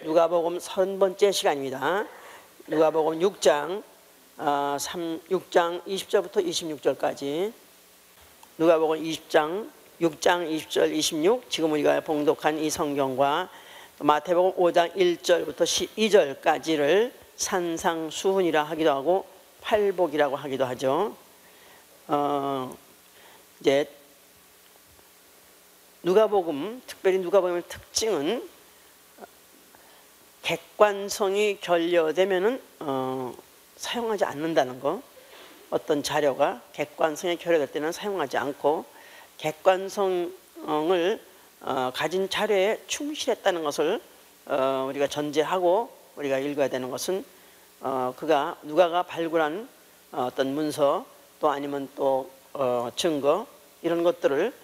누가복음 30번째 시간입니다. 누가복음 6장 6장 20절부터 26절까지. 누가복음 20장 6장 20절 26, 지금 우리가 봉독한 이 성경과 마태복음 5장 1절부터 12절까지를 산상수훈이라 하기도 하고 팔복이라고 하기도 하죠. 이제 누가복음, 특별히 누가복음의 특징은 객관성이 결여되면은 사용하지 않는다는 거. 어떤 자료가 객관성이 결여될 때는 사용하지 않고, 객관성을 가진 자료에 충실했다는 것을 우리가 전제하고 우리가 읽어야 되는 것은 누가가 발굴한 어떤 문서, 또 아니면 또 증거, 이런 것들을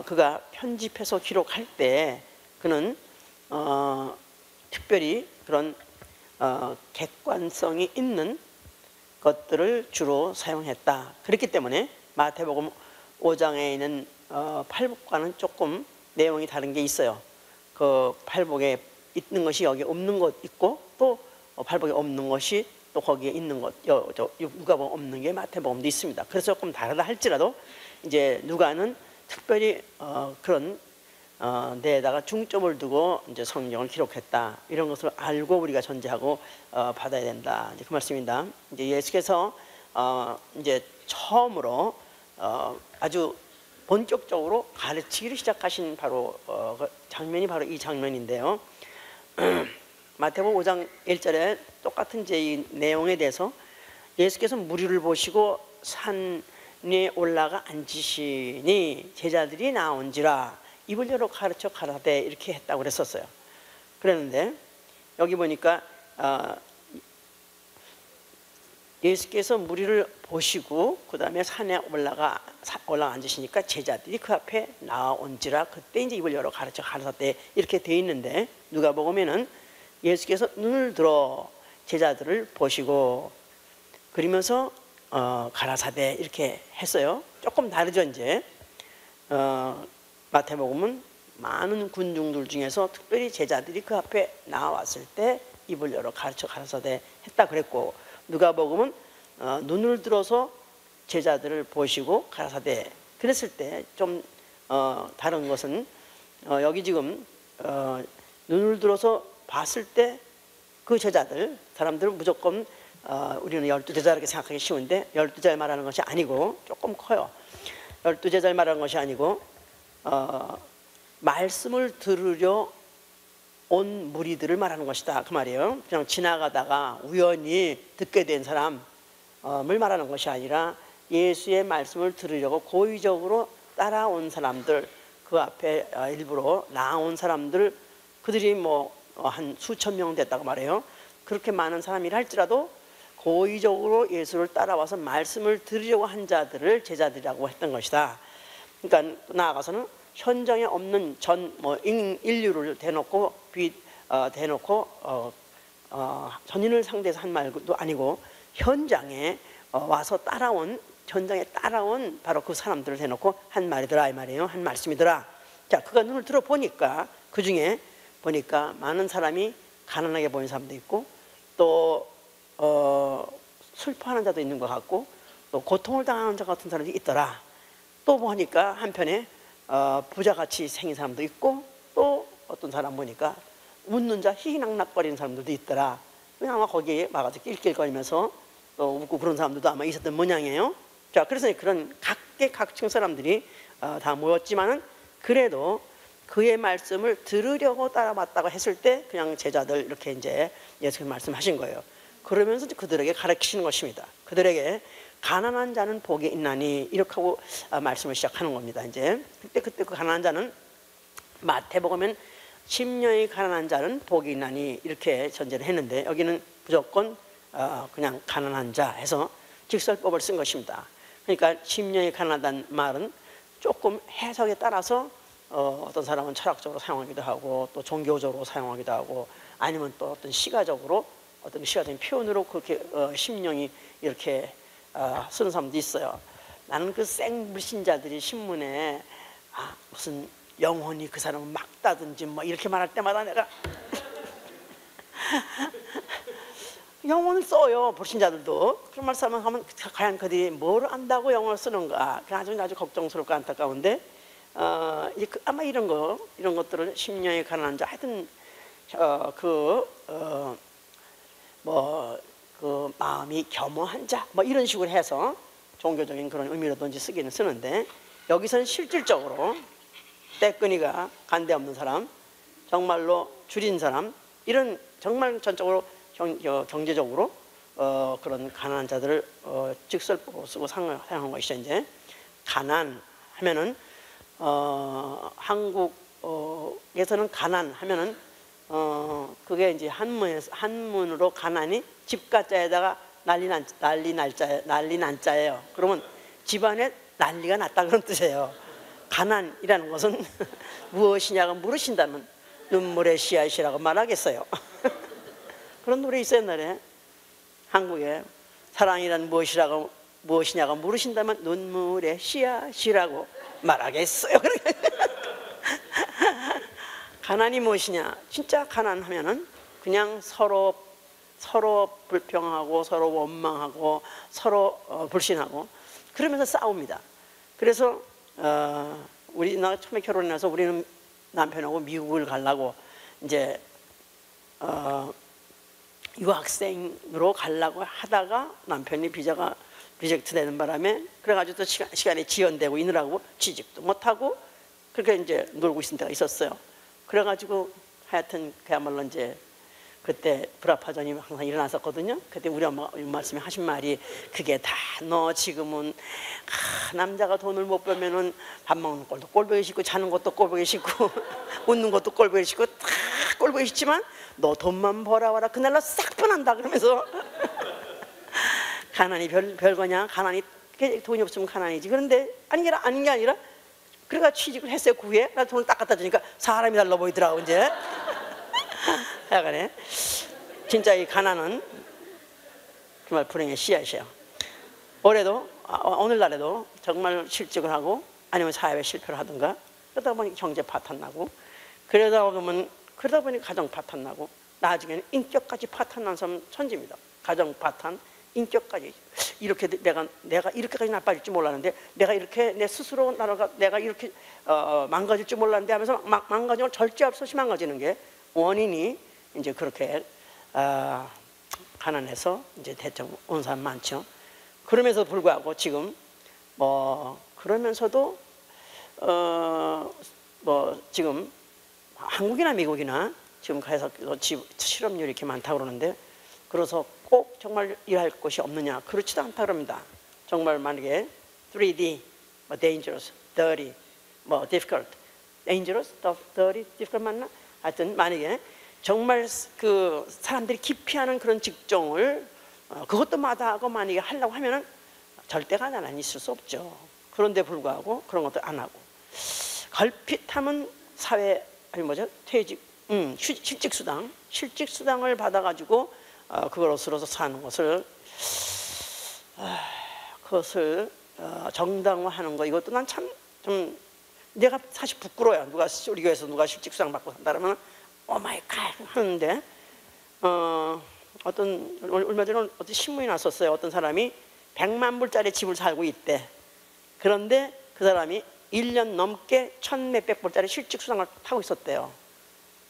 그가 편집해서 기록할 때 그는 특별히 그런 객관성이 있는 것들을 주로 사용했다. 그렇기 때문에 마태복음 5장에 있는 팔복과는 조금 내용이 다른 게 있어요. 그 팔복에 있는 것이 여기 없는 것 있고, 또 팔복에 없는 것이 또 거기에 있는 것, 누가복음 없는 게 마태복음도 있습니다. 그래서 조금 다르다 할지라도 이제 누가는 특별히 그런 데에다가 중점을 두고 이제 성경을 기록했다, 이런 것을 알고 우리가 전제하고 받아야 된다, 이제 그 말씀입니다. 이제 예수께서 이제 처음으로 아주 본격적으로 가르치기를 시작하신 바로 장면이 바로 이 장면인데요. 마태복음 5장 1절에 똑같은 이제 이 내용에 대해서 예수께서 무리를 보시고 산에 올라가 앉으시니 제자들이 나온지라 입을 열어 가르쳐 가라되, 이렇게 했다고 그랬었어요. 그랬는데 여기 보니까 예수께서 무리를 보시고 그 다음에 산에 올라가 앉으시니까 제자들이 그 앞에 나온지라, 그때 이제 입을 열어 가르쳐 가라되, 이렇게 돼 있는데, 누가복음에는 예수께서 눈을 들어 제자들을 보시고 그러면서 가라사대, 이렇게 했어요. 조금 다르죠. 이제 마태복음은 많은 군중들 중에서 특별히 제자들이 그 앞에 나왔을 때 입을 열어 가르쳐 가라사대 했다 그랬고, 누가복음은 눈을 들어서 제자들을 보시고 가라사대 그랬을 때 좀 다른 것은 여기 지금 눈을 들어서 봤을 때 그 사람들은 무조건 우리는 12제자 이렇게 생각하기 쉬운데, 12제자를 말하는 것이 아니고 조금 커요. 12제자를 말하는 것이 아니고 말씀을 들으려 온 무리들을 말하는 것이다, 그 말이에요. 그냥 지나가다가 우연히 듣게 된 사람을 말하는 것이 아니라 예수의 말씀을 들으려고 고의적으로 따라온 사람들, 그 앞에 일부러 나온 사람들, 그들이 뭐 한 수천 명 됐다고 말해요. 그렇게 많은 사람이라 할지라도 고의적으로 예수를 따라와서 말씀을 들으려고 한 자들을 제자들이라고 했던 것이다. 그러니까 나아가서는 현장에 없는 인류를 대놓고 전인을 상대해서 한 말도 아니고, 현장에 와서 현장에 따라온 바로 그 사람들을 대놓고 한 말이더라, 이 말이에요. 한 말씀이더라. 자, 그가 눈을 들어 보니까 그 중에 보니까 많은 사람이 가난하게 보이는 사람도 있고, 또 슬퍼하는 자도 있는 것 같고, 또 고통을 당하는 자 같은 사람도 있더라. 또 보니까 한편에 부자같이 생긴 사람도 있고, 또 어떤 사람 보니까 웃는 자, 희희낙낙거리는 사람들도 있더라. 아마 거기에 막아서 낄낄거리면서 또 웃고 그런 사람들도 아마 있었던 모양이에요. 자, 그래서 그런 각계각층 사람들이 다 모였지만은, 그래도 그의 말씀을 들으려고 따라왔다고 했을 때 그냥 제자들, 이렇게 이제 예수께서 말씀하신 거예요. 그러면서 그들에게 가르치시는 것입니다. 그들에게 가난한 자는 복이 있나니, 이렇게 하고 말씀을 시작하는 겁니다. 이제 그때 그 가난한 자는 마태복음은 심령이 가난한 자는 복이 있나니, 이렇게 전제를 했는데, 여기는 무조건 그냥 가난한 자 해서 직설법을 쓴 것입니다. 그러니까 심령이 가난하다는 말은 조금 해석에 따라서 어떤 사람은 철학적으로 사용하기도 하고, 또 종교적으로 사용하기도 하고, 아니면 또 어떤 어떤 시각적인 표현으로 그렇게 심령이 이렇게 쓰는 사람도 있어요. 나는 그 생불신자들이 신문에 무슨 영혼이 그 사람을 막다든지 뭐 이렇게 말할 때마다 내가 영어를 써요, 불신자들도. 그런 말씀을 하면 과연 그들이 뭘 안다고 영어를 쓰는가, 아주 걱정스럽고 안타까운데, 아마 이런 것들을 심령이 가난한 자, 하여튼 그 마음이 겸허한 자, 뭐 이런 식으로 해서 종교적인 그런 의미로든지 쓰기는 쓰는데, 여기서는 실질적으로 떼끈이가 간대 없는 사람, 정말로 줄인 사람, 이런 정말 전적으로 경제적으로 그런 가난한 자들을 직설법으로 쓰고 사용한 것이죠. 이제 가난 하면은 한국에서는 가난 하면은 그게 이제 한문으로 가난이 집가자에다가 난리 난자예요. 그러면 집안에 난리가 났다 그런 뜻이에요. 가난이라는 것은 무엇이냐고 물으신다면 눈물의 씨앗이라고 말하겠어요. 그런 노래 있어요, 옛날에. 한국에 사랑이란 무엇이냐고 물으신다면 눈물의 씨앗이라고 말하겠어요. 가난이 무엇이냐? 진짜 가난하면은 그냥 서로 불평하고 서로 원망하고 서로 불신하고 그러면서 싸웁니다. 그래서 나 처음에 결혼해서 우리는 남편하고 미국을 가려고 이제 유학생으로 가려고 하다가 남편이 비자가 리젝트 되는 바람에 그래가지고 또 시간이 지연되고 있느라고 취직도 못하고 그렇게 이제 놀고 있을 때가 있었어요. 그래가지고 하여튼 그야말로 이제 그때 불합화전이 항상 일어났었거든요. 그때 우리 엄마가 말씀에 하신 말이 그게 다 너 지금은 남자가 돈을 못 벌면은 밥 먹는 것도 꼴보기 싫고 자는 것도 꼴보기 싫고 웃는 것도 꼴보기 싫고 다 꼴보기 싫지만 너 돈만 벌어와라 그날 너 싹 변한다 그러면서 가난이 별거냐, 가난이 돈이 없으면 가난이지. 그런데 아닌 게 아니라 그래가 취직을 했어요. 그 후에 나 돈을 딱 갖다 주니까 사람이 달라 보이더라고 이제. 하여간에 진짜 이 가난은 정말 불행의 씨앗이에요. 오늘날에도 정말 실직을 하고 아니면 사회에 실패를 하든가 그러다 보니 경제 파탄 나고 그러다 보니 가정 파탄 나고 나중에는 인격까지 파탄 난 사람 천지입니다. 가정 파탄, 인격까지. 이렇게 내가 이렇게까지 나빠질 줄 몰랐는데 내가 이렇게 내 스스로 내가 이렇게 망가질 줄 몰랐는데 하면서 망가지면 절제할 수 없이 망가지는 게 원인이 이제 그렇게 가난해서 이제 대충 온 사람 많죠. 그럼에도 불구하고 지금 그러면서도 지금 한국이나 미국이나 지금 가서 실업률이 이렇게 많다고 그러는데 그래서 꼭 정말 일할 곳이 없느냐? 그렇지도 않다 그럽니다. 정말 만약에 3D, dangerous, dirty, difficult, dangerous, dirty, difficult 맞나? 하여튼 만약에 정말 그 사람들이 기피하는 그런 직종을 그것도 마다하고 만약에 하려고 하면은 절대 가난한 있을 수 없죠. 그런데 불구하고 그런 것도 안 하고 걸핏하면 사회 퇴직, 실직수당을 받아가지고 그것으로서 사는 것을 그것을 정당화하는 거 이것도 난 참 좀 내가 사실 부끄러워요. 우리 교회에서 누가 실직수당 받고 산다 그러면 오마이 갓 하는데 얼마 전에 어떤 신문이 났었어요. 어떤 사람이 100만 불짜리 집을 살고 있대. 그런데 그 사람이 1년 넘게 1,몇백 불짜리 실직수당을 타고 있었대요.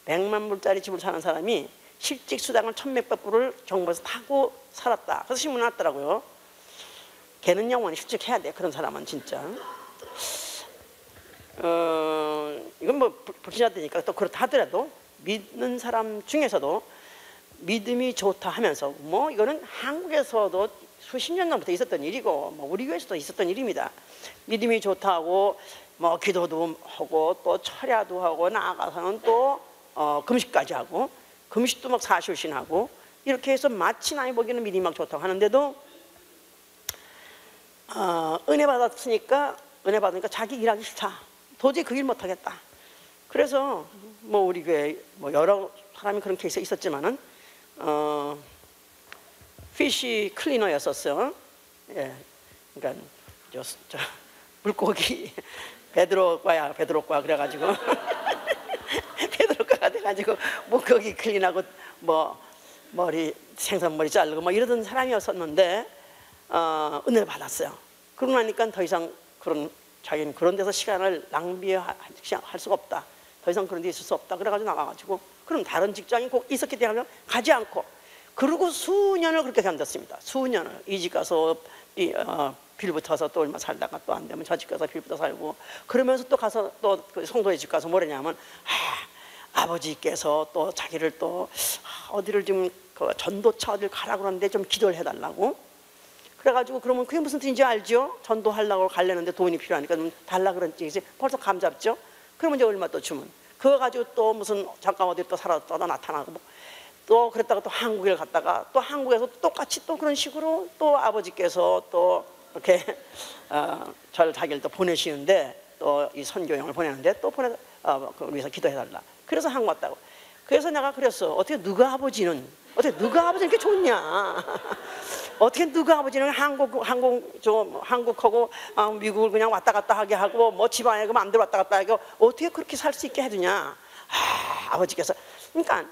100만 불짜리 집을 사는 사람이 실직수당을 1,몇백 불을 정부에서 타고 살았다. 그래서 신문이 났더라고요. 걔는 영원히 실직해야 돼. 그런 사람은 진짜. 이건 불신자들이니까 또 그렇다 하더라도 믿는 사람 중에서도 믿음이 좋다 하면서 이거는 한국에서도 수십 년 전부터 있었던 일이고 우리 교회에서도 있었던 일입니다. 믿음이 좋다고 기도도 하고 또 철야도 하고 나아가서는 또 금식까지 하고 금식도 막 사실신하고 이렇게 해서 마치 나이 보기에는 믿음이 막 좋다고 하는데도 은혜 받으니까 자기 일하기 싫다. 도저히 그 일 못하겠다. 그래서 우리 교회 여러 사람이 그런 케이스 있었지만은 피시 클리너였었어요. 예, 그러니까 물고기 베드로과야 그래가지고 베드로과가 돼가지고 물고기 클린하고 머리 생선머리 자르고 뭐 이러던 사람이었었는데 은혜를 받았어요. 그러고 나니까 더 이상 자기는 그런 데서 시간을 낭비할 수가 없다. 더 이상 그런 데 있을 수 없다. 그래가지고 나가가지고 그럼 다른 직장이 꼭 있었기 때문에 가지 않고 그러고 수년을 그렇게 견뎠습니다. 수년을 이 집 가서 빌 붙어서 또 얼마 살다가 또 안 되면 저 집 가서 빌 붙어 살고 그러면서 또 가서 또 그 성도의 집 가서 뭐랬냐면 아버지께서 또 자기를 또 어디를 좀 전도차 어디를 가라고 그러는데 좀 기도를 해달라고 그래가지고 그러면 그게 무슨 뜻인지 알죠? 전도하려고 가려는데 돈이 필요하니까 좀 달라 그런 뜻이지 벌써 감 잡죠? 그러면 이제 얼마 또 주면 그거 가지고 또 무슨 잠깐 어디 또 살았다가 나타나고 또 그랬다가 또 한국에 갔다가 또 한국에서 똑같이 또 그런 식으로 또 아버지께서 또 이렇게 자기를 또 보내시는데 또 이 선교용을 보내는데 또 그걸 위해서 기도해달라. 그래서 한국 왔다고. 그래서 내가 그랬어. 어떻게 누가 아버지는 이렇게 좋냐? 어떻게 누가 아버지는 한국하고 미국을 그냥 왔다 갔다 하게 하고 뭐 집안에 그 마음대로 왔다 갔다 하고 어떻게 그렇게 살 수 있게 해두냐? 아버지께서 그러니까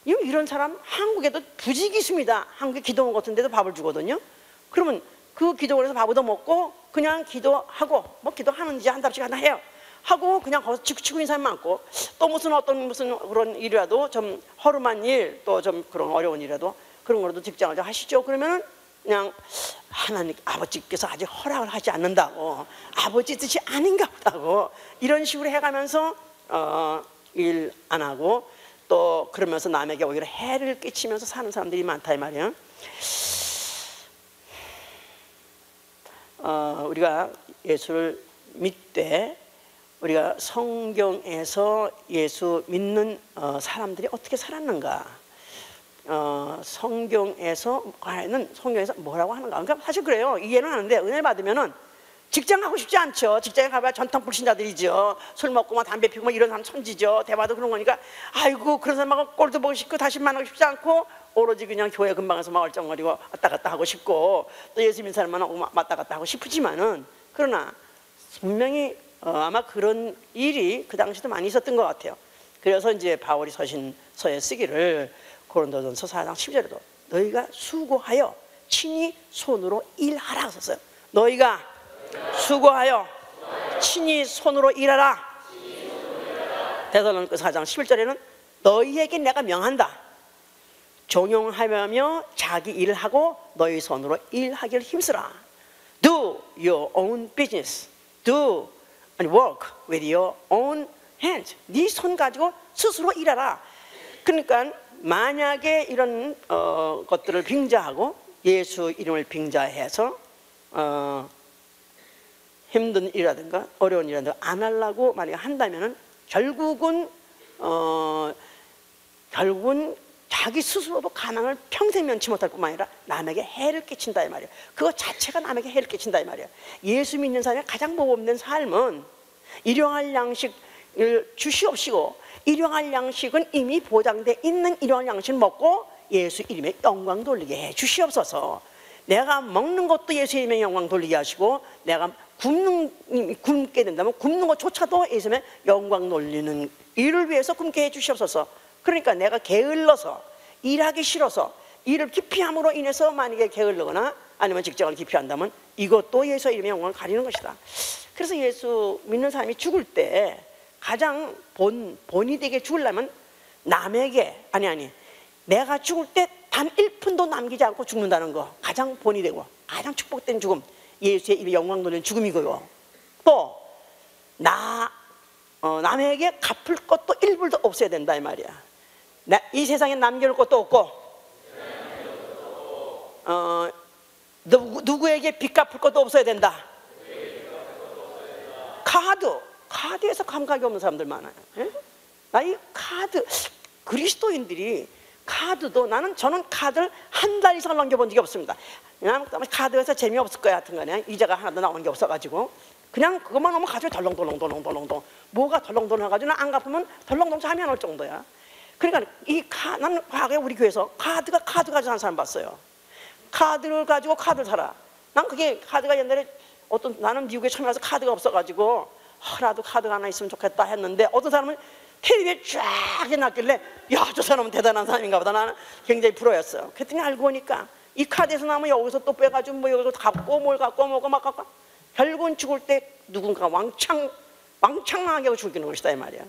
이런 사람 한국에도 부직이 있습니다. 한국에 기도원 같은 데도 밥을 주거든요. 그러면 그 기도원에서 밥을 얻어 먹고 그냥 기도하고 뭐 기도하는지 한 답씩 하나 해요. 하고 그냥 거기서 치고 있는 사람이 많고 또 무슨 그런 일이라도 좀 허름한 일 또 좀 그런 어려운 일이라도 그런 거라도 직장을 좀 하시죠. 그러면은 그냥 하나님 아버지께서 아직 허락을 하지 않는다고 아버지 뜻이 아닌가 보다고 이런 식으로 해가면서 일 안 하고 또 그러면서 남에게 오히려 해를 끼치면서 사는 사람들이 많다 이 말이에요. 우리가 예수를 믿되 우리가 성경에서 예수 믿는 사람들이 어떻게 살았는가? 성경에서 뭐라고 하는가? 그러니까 사실 그래요. 이해는 하는데 은혜 받으면은 직장 가고 싶지 않죠. 직장에 가봐야 전통 불신자들이죠. 술 먹고 막 담배 피우고 막 이런 사람 천지죠. 대화도 그런 거니까 아이고 그런 사람하고 꼴도 보고 싶고 다시 만나고 싶지 않고 오로지 그냥 교회 근방에서 막 얼쩡거리고 왔다 갔다 하고 싶고 또 예수 믿는 사람만 하고 왔다 갔다 하고 싶지만은 그러나 분명히 아마 그런 일이 그 당시도 많이 있었던 것 같아요. 그래서 이제 바울이 서신서에 쓰기를 고린도전서 4장 10절에도 너희가 수고하여 친히 손으로 일하라 썼어요. 너희가 수고하여 친히 손으로 일하라. 데살로니가 4장 11절에는 너희에게 내가 명한다. 종용하며 자기 일을 하고 너희 손으로 일하기를 힘쓰라. Do your own business. Do and work with your own hands. 네 손 가지고 스스로 일하라. 그러니까 만약에 이런 것들을 빙자하고 예수 이름을 빙자해서 힘든 일이라든가 어려운 일이라든가 안 하려고 만약에 한다면은 결국은 자기 스스로도 가난을 평생 면치 못할 뿐만 아니라 남에게 해를 끼친다 이 말이에요. 그거 자체가 남에게 해를 끼친다 이 말이에요. 예수 믿는 사람의 가장 모범된 삶은 일용할 양식을 주시옵시고 일용할 양식은 이미 보장돼 있는 일용할 양식을 먹고 예수 이름에 영광 돌리게 해 주시옵소서. 내가 먹는 것도 예수 이름에 영광 돌리게 하시고 내가 굶게 된다면 굶는 것조차도 예수님의 영광 돌리는 일을 위해서 굶게 해 주시옵소서. 그러니까 내가 게을러서 일하기 싫어서 일을 기피함으로 인해서 만약에 게을르거나 아니면 직장을 기피한다면 이것도 예수 이름의 영광을 가리는 것이다. 그래서 예수 믿는 사람이 죽을 때 가장 본이 되게 죽으려면 남에게 아니 내가 죽을 때 단 1푼도 남기지 않고 죽는다는 거 가장 본이 되고 가장 축복된 죽음 예수의 이름의 영광 돌리는 죽음이고요. 또 남에게 갚을 것도 1불도 없어야 된다 이 말이야. 이 세상에 남겨놓을 것도 없고 누구에게 빚 갚을 것도 없어야 된다. 카드에서 감각이 없는 사람들 많아요. 나 이 카드 그리스도인들이 카드도 저는 카드를 한 달 이상 넘겨본 적이 없습니다. 그냥 카드에서 재미없을 거야 같은 거네. 이자가 하나도 나오는 게 없어가지고 그냥 그것만 오면 가지고 덜렁덜렁 뭐가 덜렁덜렁 해가지고 안 갚으면 덜렁덜렁 잠이 안 올 정도야. 그러니까 나는 과거에 우리 교회에서 카드 가지고 사는 사람 봤어요. 카드를 가지고 카드를 사라. 난 그게 카드가 옛날에 나는 미국에 처음 와서 카드가 없어가지고 나도 카드가 하나 있으면 좋겠다 했는데 어떤 사람은 텔레비에 쫙 해놨길래 야, 저 사람은 대단한 사람인가 보다. 나는 굉장히 부러웠어요. 그랬더니 알고 보니까 이 카드에서 나면 여기서 또 빼가지고 뭐 여기서 갖고 뭘 갖고 뭐고 막 갖고 결국은 죽을 때 누군가 왕창하게 죽이는 것이다 이 말이야.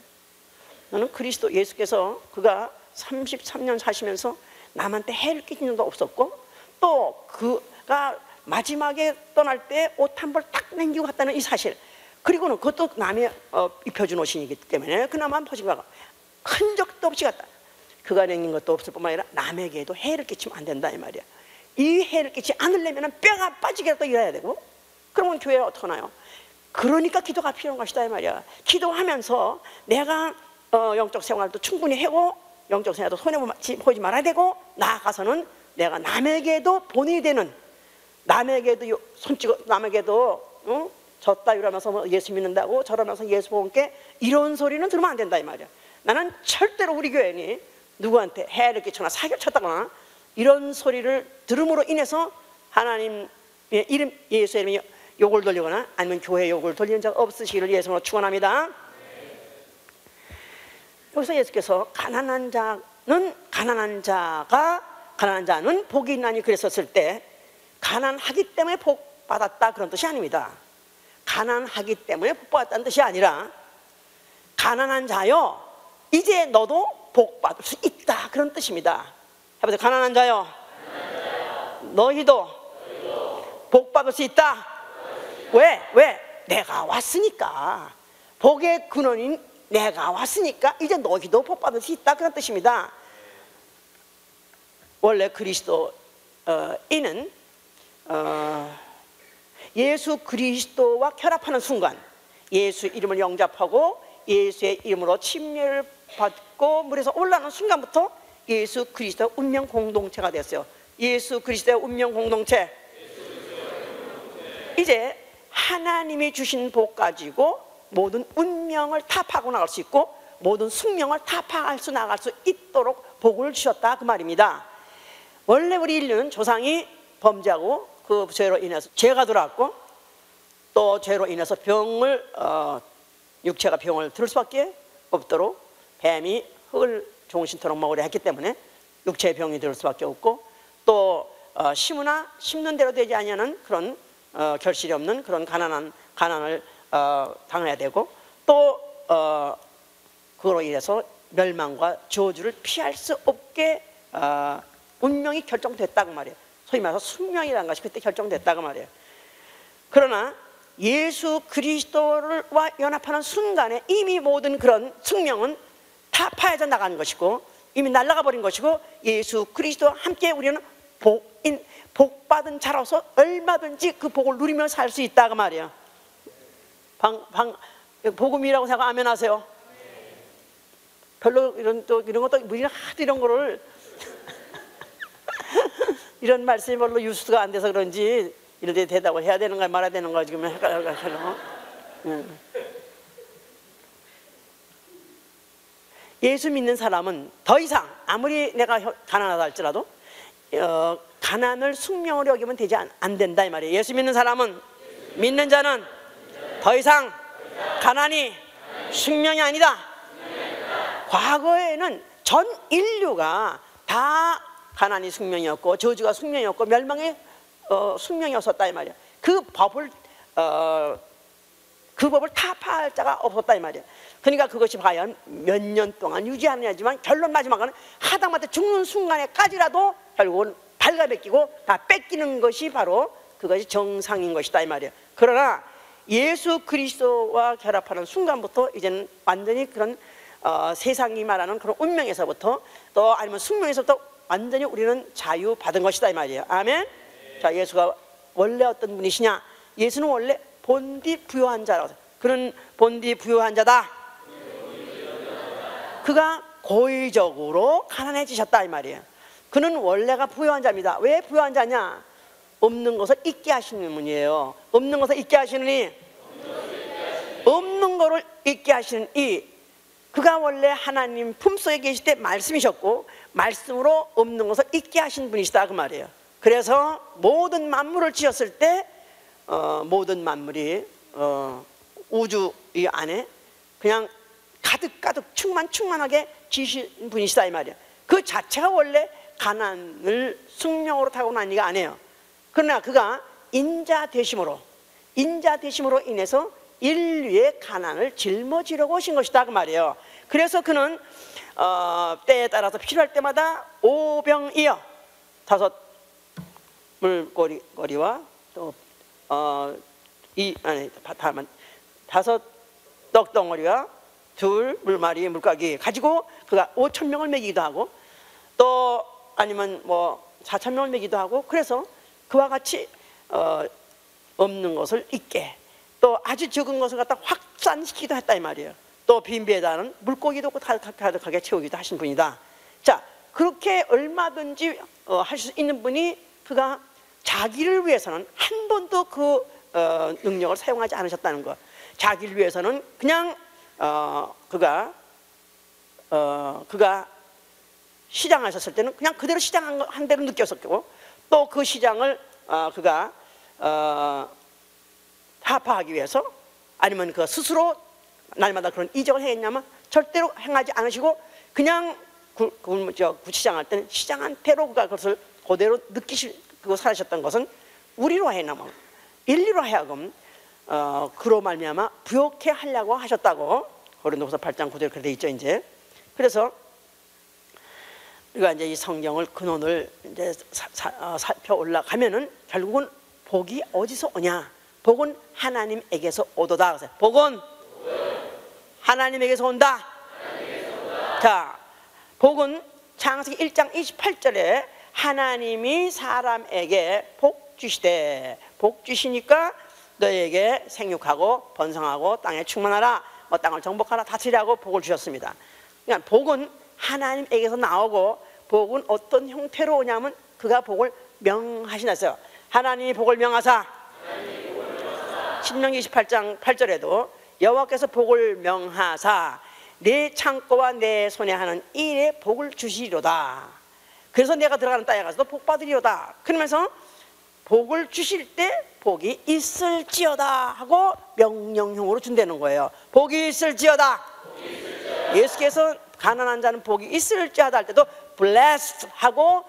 나는 그리스도 예수께서 그가 33년 사시면서 남한테 해를 끼친 적도 없었고, 또 그가 마지막에 떠날 때 옷 한 벌 딱 남기고 갔다는 이 사실, 그리고는 그것도 남이 입혀준 옷이기 때문에 그나마 퍼진가 흔적도 없이 갔다. 그가 남긴 것도 없을 뿐만 아니라 남에게도 해를 끼치면 안 된다 이 말이야. 이 해를 끼치지 않으려면 뼈가 빠지게라도 일해야 되고, 그러면 교회가 어떻게 하나요? 그러니까 기도가 필요한 것이다 이 말이야. 기도하면서 내가 영적 생활도 충분히 하고 영적 생활도 손해보지 말아야 되고, 나아가서는 내가 남에게도 본이 되는, 남에게도 손찌고 남에게도 졌다 이러면서 뭐 예수 믿는다고 저러면서 예수 보험께 이런 소리는 들으면 안 된다 이 말이야. 나는 절대로 우리 교회니 누구한테 해를 끼쳐나 사기를 쳤다거나 이런 소리를 들음으로 인해서 하나님의 이름, 예수의 이름이 욕을 돌리거나 아니면 교회 욕을 돌리는 자가 없으시기를 예수로 축원합니다. 여기서 예수께서 가난한 자는 복이 있나니 그랬었을 때, 가난하기 때문에 복 받았다 그런 뜻이 아닙니다. 가난하기 때문에 복 받았다는 뜻이 아니라, 가난한 자여 이제 너도 복 받을 수 있다 그런 뜻입니다. 해보세요. 가난한 자여 너희도 복 받을 수 있다. 왜? 내가 왔으니까. 복의 근원인 내가 왔으니까 이제 너희도 복 받을 수 있다 그런 뜻입니다. 원래 그리스도인은 예수 그리스도와 결합하는 순간, 예수 이름을 영접하고 예수의 이름으로 침례를 받고 물에서 올라오는 순간부터 예수 그리스도의 운명 공동체가 됐어요. 예수 그리스도의 운명 공동체. 이제 하나님이 주신 복 가지고 모든 운명을 타파하고 나갈 수 있고 모든 숙명을 타파할 수 나갈 수 있도록 복을 주셨다 그 말입니다. 원래 우리 인류는 조상이 범죄하고 그 죄로 인해서 죄가 들어왔고, 또 죄로 인해서 육체가 병을 들을 수밖에 없도록 뱀이 흙을 종신토록 먹으려 했기 때문에 육체의 병이 들을 수밖에 없고, 또 심는 대로 되지 아니하는 그런 결실이 없는 그런 가난을 당해야 되고, 또 그로 인해서 멸망과 저주를 피할 수 없게 운명이 결정됐다고 말이에요. 소위 말해서 숙명이라는 것이 그때 결정됐다고 말이에요. 그러나 예수 그리스도와 연합하는 순간에 이미 모든 그런 숙명은 타파해져 나가는 것이고 이미 날아가 버린 것이고, 예수 그리스도와 함께 우리는 복받은 자로서 얼마든지 그 복을 누리며 살 수 있다고 말이에요. 복음이라고 생각 아멘 하세요. 별로 이런 것도 우리는 하도 이런 거를 이런 말씀이 별로 유수가 안 돼서 그런지 이런 데 대답을 해야 되는 거야 말아야 되는 거야 지금 헷갈려. 예수 믿는 사람은 더 이상 아무리 내가 가난하다 할지라도 가난을 숙명으로 여기면 되지 안 된다 이 말이에요. 예수 믿는 사람은, 믿는 자는 더 이상 가난이 숙명이 아니다. 과거에는 전 인류가 다 가난이 숙명이었고 저주가 숙명이었고 멸망이 숙명이었었다 이 말이야. 그 법을 타파할 자가 없었다 이 말이야. 그러니까 그것이 과연 몇 년 동안 유지하느냐지만 결론 마지막은 하다못해 죽는 순간에까지라도 결국은 발가벗기고 다 뺏기는 것이 바로 그것이 정상인 것이다 이 말이야. 그러나 예수 그리스도와 결합하는 순간부터 이제는 완전히 그런 세상이 말하는 그런 운명에서부터 또 아니면 숙명에서부터 완전히 우리는 자유받은 것이다 이 말이에요. 아멘. 자, 예수가 원래 어떤 분이시냐? 예수는 원래 본디 부요한 자라고. 그는 본디 부요한 자다. 그가 고의적으로 가난해지셨다 이 말이에요. 그는 원래가 부요한 자입니다. 왜 부요한 자냐? 없는 것을 있게 하시는 분이에요. 없는 것을 있게 하시느니, 없는 것을 있게 하시는 이, 그가 원래 하나님 품속에 계실 때 말씀이셨고 말씀으로 없는 것을 있게 하신 분이시다 그 말이에요. 그래서 모든 만물을 지었을 때 모든 만물이 우주 이 안에 그냥 가득 충만하게 지신 분이시다 이 말이야. 그 자체가 원래 가난을 숙명으로 타고난 이가 아니에요. 그러나 그가 인자 되심으로 인해서 인류의 가난을 짊어지려고 오신 것이다 그 말이에요. 그래서 그는 때에 따라서 필요할 때마다 오병이어 5 물고리와 또 5 떡덩어리와 2 물마리 물고기 가지고 그가 5,000명을 먹이기도 하고 또 아니면 뭐 4,000명을 먹이기도 하고 그래서 그와 같이 없는 것을 있게 또 아주 적은 것을 갖다 확산시키기도 했다 이 말이에요. 또 빈배에다는 물고기도 가득하게 채우기도 하신 분이다. 자, 그렇게 얼마든지 할 수 있는 분이 그가 자기를 위해서는 한 번도 그 능력을 사용하지 않으셨다는 것. 자기를 위해서는 그냥 그가 시장하셨을 때는 그냥 그대로 시장한 대로 느꼈었고 또 그 시장을 그가 타파하기 위해서 아니면 그 스스로 날마다 그런 이적을 행했냐면 절대로 행하지 않으시고 그냥 구시장할 때는 시장한 대로 그가 그것을 그대로 느끼시고 살으셨던 것은 우리로 하여금 인류로 하여금 그로 말미암아 부욕해 하려고 하셨다고 고린도후서 8장 9절에 그렇게 돼 있죠 이제. 그래서 우리가 이제 이 성경을 근원을 이제 살펴 올라가면은 결국은 복이 어디서 오냐? 복은 하나님에게서 오도다. 그래서 복은 하나님에게서 온다. 자, 복은 창세기 1장 28절에 하나님이 사람에게 복 주시되 복 주시니까 너에게 생육하고 번성하고 땅에 충만하라, 땅을 정복하라, 다스리라고 복을 주셨습니다. 그러니까 복은 하나님에게서 나오고 복은 어떤 형태로 오냐면 그가 복을 명하시나요. 하나님이 복을 명하사 신명기 28장 8절에도 여호와께서 복을 명하사 내 창고와 내 손에 하는 일에 복을 주시리로다. 그래서 내가 들어가는 땅에 가서도 복 받으리로다. 그러면서 복을 주실 때 복이 있을지어다 하고 명령형으로 준다는 거예요. 복이 있을지어다. 예수께서 가난한 자는 복이 있을지어다 할 때도 blessed 하고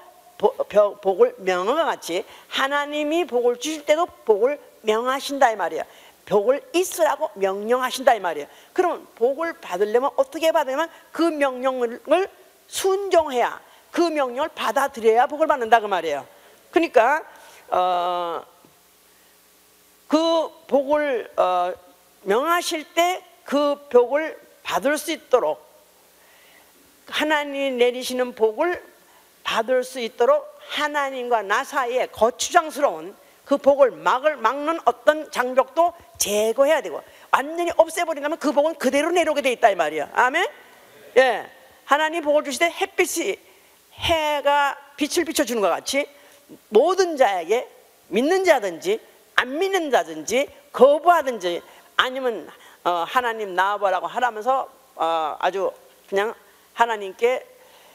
복을 명한 것 같이 하나님이 복을 주실 때도 복을 명하신다 이 말이에요. 복을 있으라고 명령하신다 이 말이에요. 그러면 복을 받으려면 어떻게 받으려면 그 명령을 순종해야, 그 명령을 받아들여야 복을 받는다 그 말이에요. 그러니까 그 복을 명하실 때 그 복을 받을 수 있도록 하나님이 내리시는 복을 받을 수 있도록 하나님과 나 사이에 거추장스러운 그 복을 막는 어떤 장벽도 제거해야 되고 완전히 없애버린다면 그 복은 그대로 내려오게 돼 있다 이 말이야. 아멘. 예, 하나님 복을 주실 때 햇빛이 해가 빛을 비춰주는 것 같이 모든 자에게 믿는 자든지 안 믿는 자든지 거부하든지 아니면 하나님 나와보라고 하라면서 아주 그냥 하나님께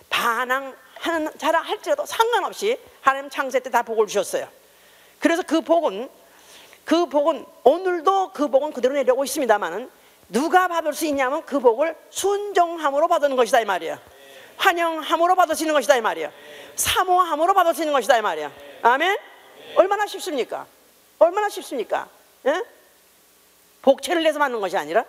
반항하는 자라 할지라도 상관없이 하나님 창세 때 다 복을 주셨어요. 그래서 그 복은 오늘도 그 복은 그대로 내려오고 있습니다만은 누가 받을 수 있냐면 그 복을 순종함으로 받는 것이다 이 말이에요. 환영함으로 받을 수 있는 것이다 이 말이에요. 사모함으로 받을 수 있는 것이다 이 말이에요. 아멘. 얼마나 쉽습니까? 얼마나 쉽습니까? 예? 복채를 내서 받는 것이 아니라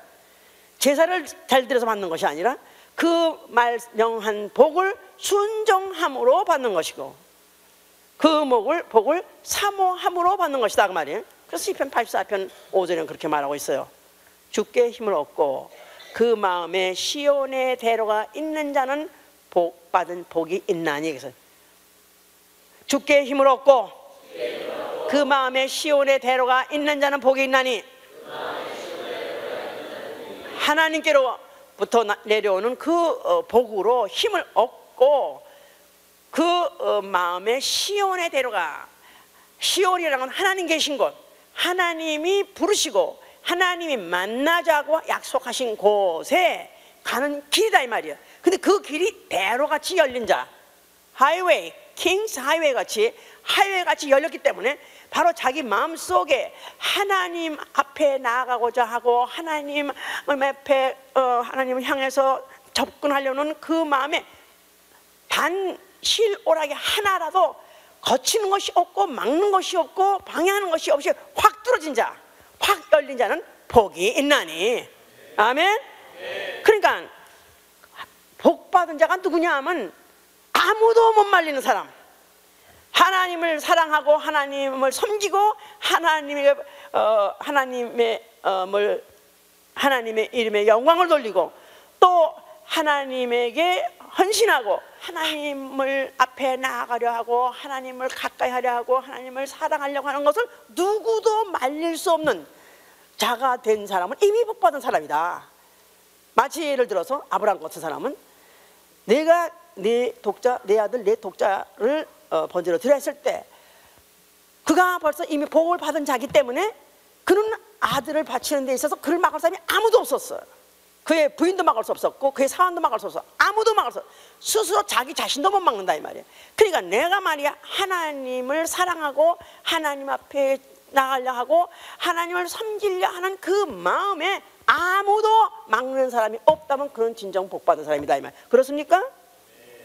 제사를 잘 드려서 받는 것이 아니라 그 말명한 복을 순종함으로 받는 것이고 그 복을 사모함으로 받는 것이다 그 말이에요. 그래서 시편 84편 5절에는 그렇게 말하고 있어요. 주께 힘을 얻고 그 마음에 시온의 대로가 있는 자는 복 받은 복이 있나니. 그래서 주께 힘을 얻고 그 마음에 시온의 대로가 있는 자는 복이 있나니. 하나님께로부터 내려오는 그 복으로 힘을 얻고 그 마음에 시온의 대로가, 시온이라는 건 하나님 계신 곳, 하나님이 부르시고 하나님이 만나자고 약속하신 곳에 가는 길이다 이 말이에요. 근데 그 길이 대로같이 열린 자, 하이웨이, 킹스 하이웨이 같이 열렸기 때문에 바로 자기 마음속에 하나님 앞에 나아가고자 하고 하나님 앞에 하나님을 향해서 접근하려는 그 마음에 단 실오라기 하나라도 거치는 것이 없고 막는 것이 없고 방해하는 것이 없이 확 뚫어진 자, 확 열린 자는 복이 있나니. 아멘. 그러니까 복 받은 자가 누구냐 하면 아무도 못 말리는 사람, 하나님을 사랑하고 하나님을 섬기고 하나님의 이름에 영광을 돌리고 또 하나님에게 헌신하고 하나님을 앞에 나아가려 하고 하나님을 가까이 하려 하고 하나님을 사랑하려고 하는 것을 누구도 말릴 수 없는 자가 된 사람은 이미 복받은 사람이다. 마치 예를 들어서 아브라함 같은 사람은 내가 내 아들 내 독자를 번제로 드려 했을 때 그가 벌써 이미 복을 받은 자기 때문에 그는 아들을 바치는 데 있어서 그를 막을 사람이 아무도 없었어요. 그의 부인도 막을 수 없었고 그의 사환도 막을 수 없었어. 아무도 막을 수 없어. 스스로 자기 자신도 못 막는다 이 말이에요. 그러니까 내가 말이야 하나님을 사랑하고 하나님 앞에 나가려 하고 하나님을 섬기려 하는 그 마음에 아무도 막는 사람이 없다면 그는 진정 복받은 사람이다 이 말. 그렇습니까?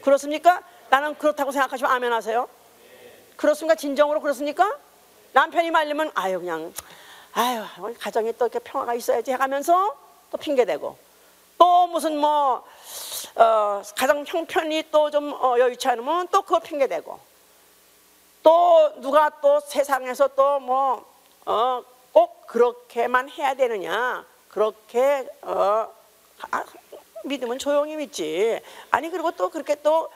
그렇습니까? 나는 그렇다고 생각하시면 아멘 하세요. 그렇습니까? 진정으로 그렇습니까? 남편이 말리면 그냥 가정에 또 이렇게 평화가 있어야지 해가면서 또 핑계대고 또 무슨 가정 형편이 또 좀 여유치 않으면 또 그거 핑계대고 또 누가 또 세상에서 또 꼭 그렇게만 해야 되느냐, 그렇게 믿으면 조용히 믿지. 아니 그리고 또 그렇게 또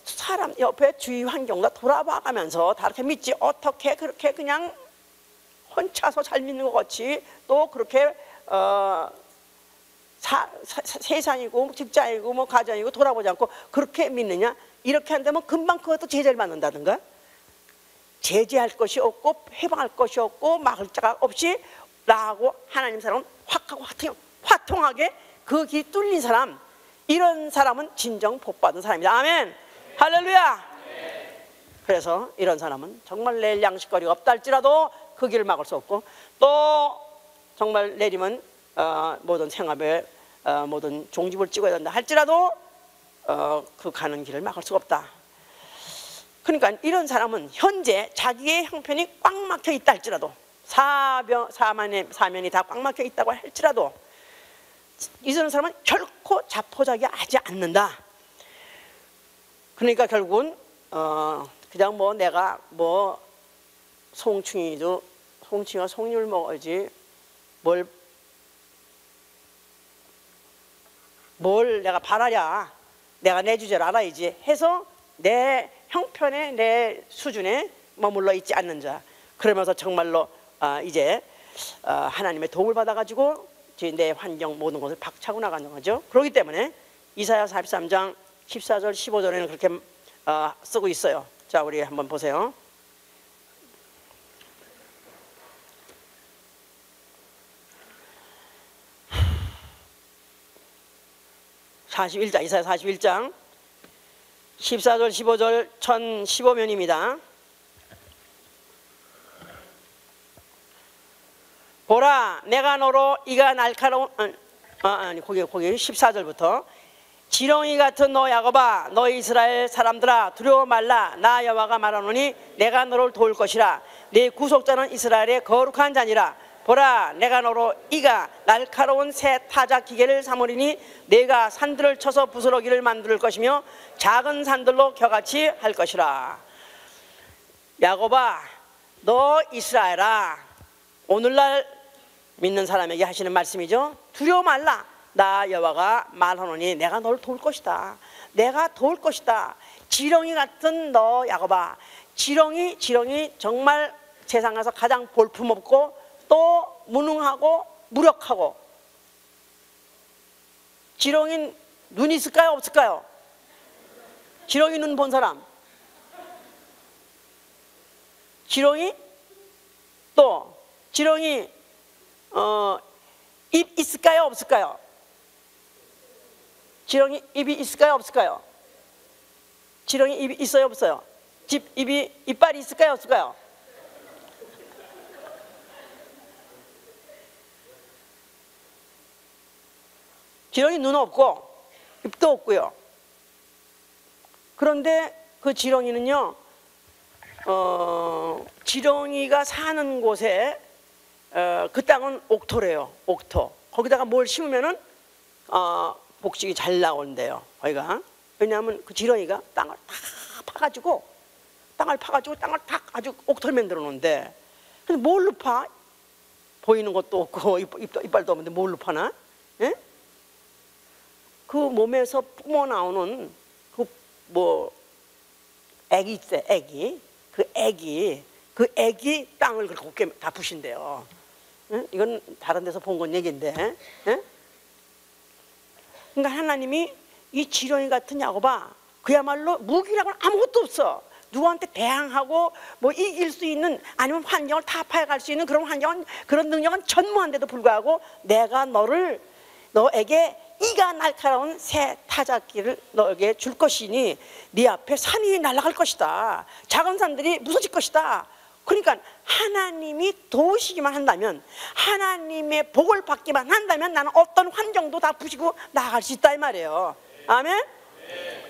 사람 옆에 주위 환경과 돌아봐가면서 다 이렇게 믿지. 어떻게 그렇게 그냥 혼자서 잘 믿는 것 같이 또 그렇게 세상이고 직장이고 가정이고 돌아보지 않고 그렇게 믿느냐. 이렇게 한다면 금방 그것도 제재를 받는다든가, 제재할 것이 없고 해방할 것이 없고 막을 자가 없이 나하고 하나님 사람은 확하고 화통하게 그 길 뚫린 사람, 이런 사람은 진정 복받은 사람이다. 아멘. 할렐루야. 그래서 이런 사람은 정말 내일 양식거리가 없다 할지라도 그 길을 막을 수 없고 또 정말 내리면 모든 생업에 모든 종집을 찍어야 된다 할지라도 그 가는 길을 막을 수가 없다. 그러니까 이런 사람은 현재 자기의 형편이 꽉 막혀 있다 할지라도 사면이 다 꽉 막혀 있다고 할지라도 이런 사람은 결코 자포자기하지 않는다. 그러니까 결국은 그냥 내가 송충이가 송이를 먹어야지 뭘 내가 바라랴, 내가 내 주제를 알아야지 해서 내 형편에 내 수준에 머물러 있지 않는 자, 그러면서 정말로 이제 하나님의 도움을 받아가지고 내 환경 모든 것을 박차고 나가는 거죠. 그렇기 때문에 이사야 43장 14절 15절에는 그렇게 쓰고 있어요. 자, 우리 한번 보세요. 이사야 41장 14절 15절 1015면입니다. 보라, 내가 너로 이가 날카로운 거기 14절부터 지렁이 같은 너 야곱아, 너 이스라엘 사람들아, 두려워 말라. 나 여호와가 말하노니 내가 너를 도울 것이라. 네 구속자는 이스라엘의 거룩한 자니라. 보라, 내가 너로 이가 날카로운 새 타작 기계를 삼으리니 내가 산들을 쳐서 부스러기를 만들 것이며 작은 산들로 겨같이 할 것이라. 야곱아, 너 이스라엘아, 오늘날 믿는 사람에게 하시는 말씀이죠. 두려워 말라. 나 여호와가 말하노니 내가 너를 도울 것이다. 내가 도울 것이다. 지렁이 같은 너 야곱아, 지렁이 정말 세상에서 가장 볼품없고 또 무능하고 무력하고, 지렁이 눈이 있을까요 없을까요? 지렁이 눈 본 사람? 지렁이 또 지렁이 입 있을까요 없을까요? 지렁이 입이 있을까요, 없을까요? 지렁이 입이 있어요, 없어요? 이빨이 있을까요, 없을까요? 지렁이 눈 없고 입도 없고요. 그런데 그 지렁이는요, 지렁이가 사는 곳에 그 땅은 옥토래요. 옥토. 거기다가 뭘 심으면은 복식이 잘 나온대요. 거기가. 왜냐하면 그 지렁이가 땅을 다 파가지고 땅을 탁 아주 옥토를 만들어 놓은데, 근데 뭘로 파? 보이는 것도 없고 이빨도 없는데 뭘로 파나? 예? 그 몸에서 뿜어 나오는 그 애기 있어요. 애기. 그 애기 땅을 그렇게 다 부신대요. 예? 이건 다른 데서 본 건 얘기인데. 예? 그러니까 하나님이 이 지렁이 같은 야곱아, 그야말로 무기라고는 아무것도 없어. 누구한테 대항하고 뭐 이길 수 있는, 아니면 환경을 타파해갈 수 있는 그런 환경은, 그런 능력은 전무한데도 불구하고 내가 너에게 이가 날카로운 새 타작기를 너에게 줄 것이니 네 앞에 산이 날아갈 것이다. 작은 산들이 무너질 것이다. 그러니까 하나님이 도우시기만 한다면, 하나님의 복을 받기만 한다면 나는 어떤 환경도 다 부시고 나아갈 수 있다 이 말이에요. 아멘?